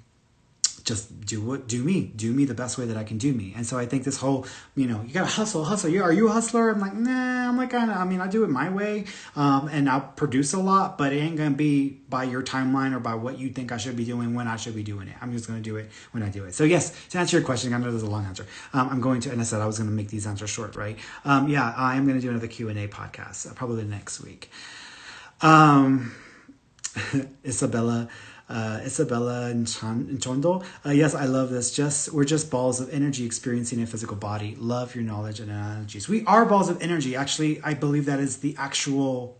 just do me the best way that I can do me. And so I think this whole, you gotta hustle. Are you a hustler? I'm like, nah, I'm like, I do it my way. And I'll produce a lot, but it ain't gonna be by your timeline or by what you think I should be doing when I should be doing it. I'm just gonna do it when I do it. So yes, to answer your question, I know there's a long answer. I'm going to, and I said I was gonna make these answers short, right? Yeah, I am gonna do another Q&A podcast, probably next week. Isabella Nchondo. Yes, I love this. We're just balls of energy experiencing a physical body. Love your knowledge and analogies. We are balls of energy. Actually, I believe that is the actual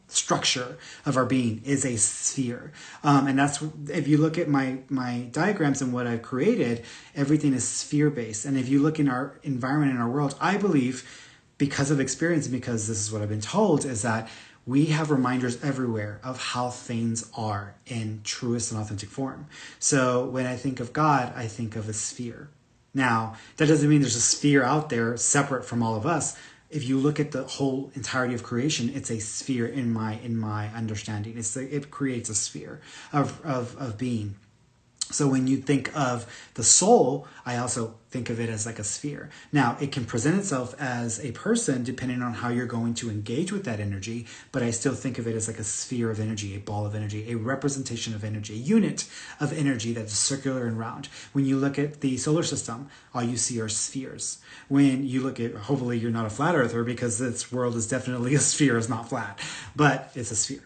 structure of our being, is a sphere. And that's, if you look at my diagrams and what I've created, everything is sphere based. And if you look in our environment, in our world, I believe, because of experience, and because this is what I've been told, is that we have reminders everywhere of how things are in truest and authentic form. So when I think of God, I think of a sphere. Now, that doesn't mean there's a sphere out there separate from all of us. If you look at the whole entirety of creation, it's a sphere in my understanding. It creates a sphere of being. So when you think of the soul, I also think of it as like a sphere. Now, it can present itself as a person depending on how you're going to engage with that energy, but I still think of it as like a sphere of energy, a ball of energy, a representation of energy, a unit of energy that is circular and round. When you look at the solar system, all you see are spheres. When you look at, hopefully you're not a flat earther, because this world is definitely a sphere, it's not flat, but it's a sphere.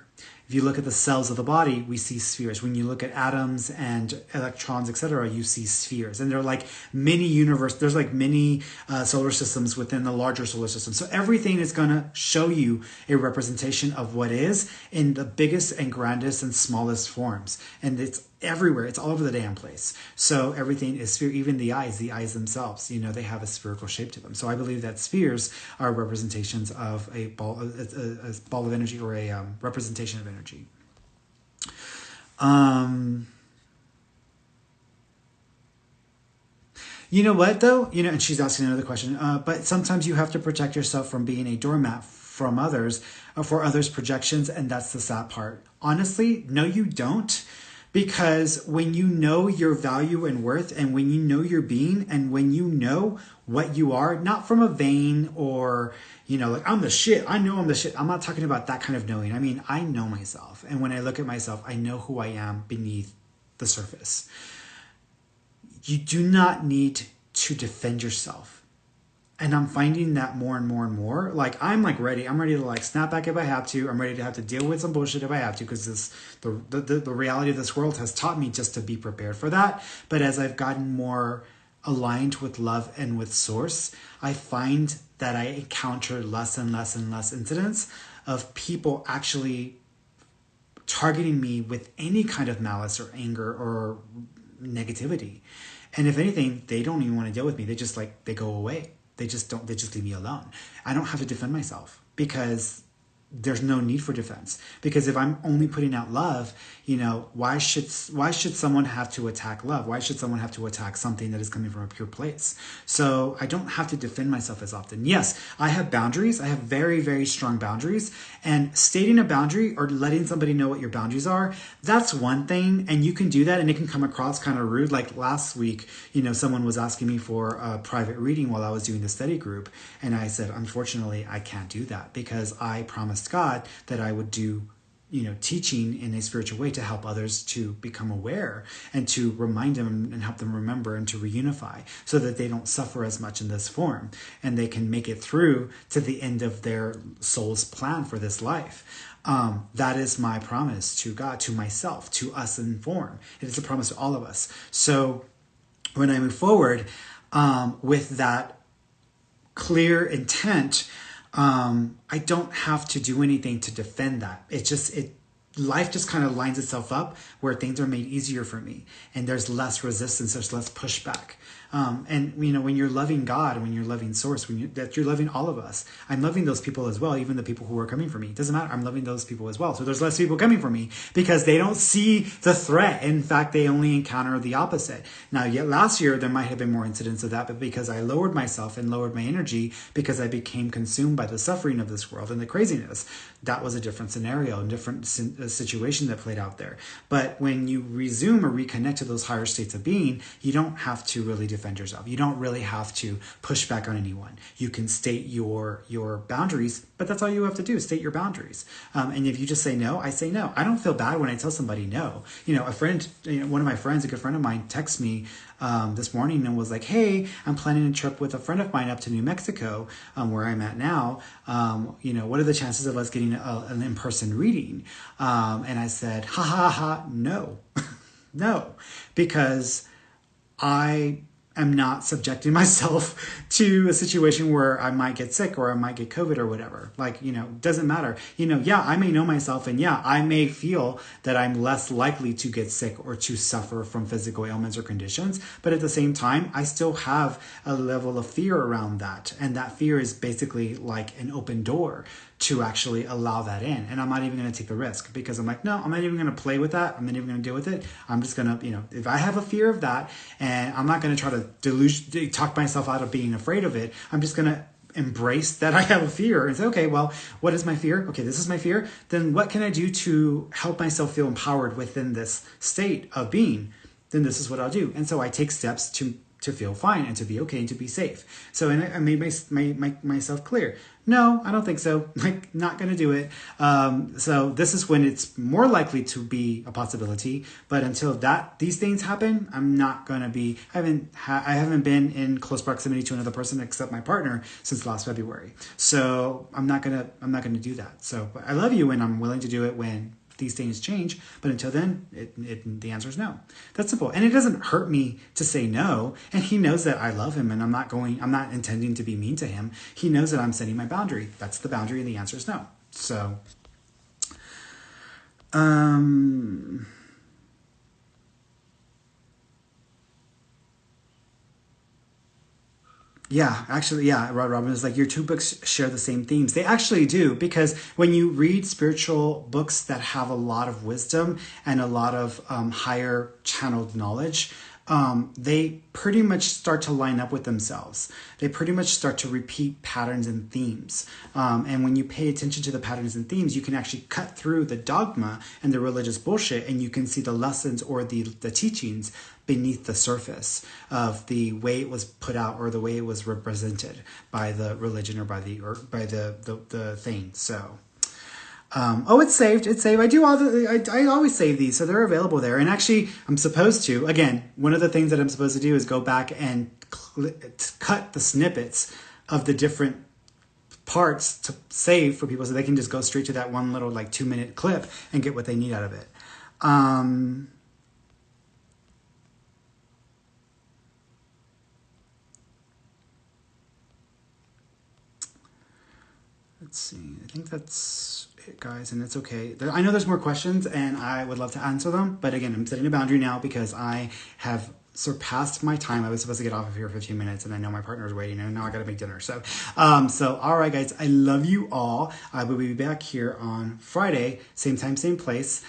If you look at the cells of the body, we see spheres. When you look at atoms and electrons, etc., you see spheres. And they're like mini universe. There's like mini solar systems within the larger solar system. So everything is going to show you a representation of what is in the biggest and grandest and smallest forms. And it's everywhere. It's all over the damn place. So everything is sphere. Even the eyes themselves, they have a spherical shape to them. So I believe that spheres are representations of a ball of energy, or a representation of energy. You know what though? And she's asking another question. But sometimes you have to protect yourself from being a doormat from others, or for others' projections, and that's the sad part. Honestly, no, you don't. Because when you know your value and worth, and when you know your being, and when you know what you are, not from a vain or, like I'm the shit, I know I'm the shit. I'm not talking about that kind of knowing. I mean, I know myself. And when I look at myself, I know who I am beneath the surface. You do not need to defend yourself. And I'm finding that more and more and more. Like, I'm like ready. I'm ready to like snap back if I have to. I'm ready to have to deal with some bullshit if I have to, because the reality of this world has taught me just to be prepared for that. But as I've gotten more aligned with love and with source, I find that I encounter less and less and less incidents of people actually targeting me with any kind of malice or anger or negativity. And if anything, they don't even want to deal with me. They just like, they go away. They just leave me alone. I don't have to defend myself, because there's no need for defense. Because if I'm only putting out love, why should someone have to attack love? Why should someone have to attack something that is coming from a pure place? So I don't have to defend myself as often. Yes, I have boundaries. I have very, very strong boundaries. And stating a boundary or letting somebody know what your boundaries are, that's one thing. And you can do that, and it can come across kind of rude. Like last week, someone was asking me for a private reading while I was doing the study group. And I said, unfortunately, I can't do that, because I promised God that I would do teaching in a spiritual way to help others to become aware and to remind them and help them remember and to reunify, so that they don't suffer as much in this form and they can make it through to the end of their soul's plan for this life. That is my promise to God, to myself, to us in form. It is a promise to all of us. So when I move forward with that clear intent, I don't have to do anything to defend that. Life just kind of lines itself up where things are made easier for me, and there's less resistance, there's less pushback. And when you're loving God, when you're loving source, that you're loving all of us, I'm loving those people as well, even the people who are coming for me. It doesn't matter. I'm loving those people as well. So there's less people coming for me because they don't see the threat. In fact, they only encounter the opposite. Now, yet last year, there might have been more incidents of that, but because I lowered myself and lowered my energy, because I became consumed by the suffering of this world and the craziness, that was a different scenario, a different situation that played out there. But when you resume or reconnect to those higher states of being, you don't have to really defend yourself. You don't really have to push back on anyone. You can state your boundaries, but that's all you have to do, state your boundaries. And if you just say no, I say no. I don't feel bad when I tell somebody no. A friend, one of my friends, a good friend of mine, texted me this morning and was like, hey, I'm planning a trip with a friend of mine up to New Mexico, where I'm at now. What are the chances of us getting an in-person reading? And I said, ha ha ha, no. No, because I am not subjecting myself to a situation where I might get sick or I might get COVID or whatever. Doesn't matter. Yeah, I may know myself, and yeah, I may feel that I'm less likely to get sick or to suffer from physical ailments or conditions. But at the same time, I still have a level of fear around that. And that fear is basically like an open door to actually allow that in. And I'm not even going to take the risk, because I'm like, no, I'm not even going to play with that. I'm not even going to deal with it. I'm just going to, if I have a fear of that, and I'm not going to try to talk myself out of being afraid of it, I'm just going to embrace that I have a fear and say, okay, well, what is my fear? Okay, this is my fear. Then what can I do to help myself feel empowered within this state of being? Then this is what I'll do. And so I take steps to feel fine and to be okay and to be safe. So, and I made myself clear. No, I don't think so. Not going to do it. So this is when it's more likely to be a possibility. But until these things happen, I'm not going to be. I haven't been in close proximity to another person except my partner since last February. So I'm not gonna do that. So I love you, and I'm willing to do it when these things change, but until then, the answer is no. That's simple. And it doesn't hurt me to say no. And he knows that I love him, and I'm not intending to be mean to him. He knows that I'm setting my boundary. That's the boundary, and the answer is no. So, yeah, actually, yeah, Rod Robin is like, your two books share the same themes. They actually do, because when you read spiritual books that have a lot of wisdom and a lot of higher channeled knowledge, they pretty much start to line up with themselves. They pretty much start to repeat patterns and themes. And when you pay attention to the patterns and themes, you can actually cut through the dogma and the religious bullshit, and you can see the lessons or the teachings beneath the surface of the way it was put out or the way it was represented by the religion or by the thing. So. It's saved. It's saved. I always save these, so they're available there. And actually, I'm supposed to, again, one of the things that I'm supposed to do is go back and cut the snippets of the different parts to save for people so they can just go straight to that one little like 2-minute clip and get what they need out of it. Let's see. I think that's it, guys, and it's okay. I know there's more questions, and I would love to answer them. But again, I'm setting a boundary now because I have surpassed my time. I was supposed to get off of here for 15 minutes, and I know my partner's waiting, and now I got to make dinner. So all right, guys, I love you all. I will be back here on Friday, same time, same place.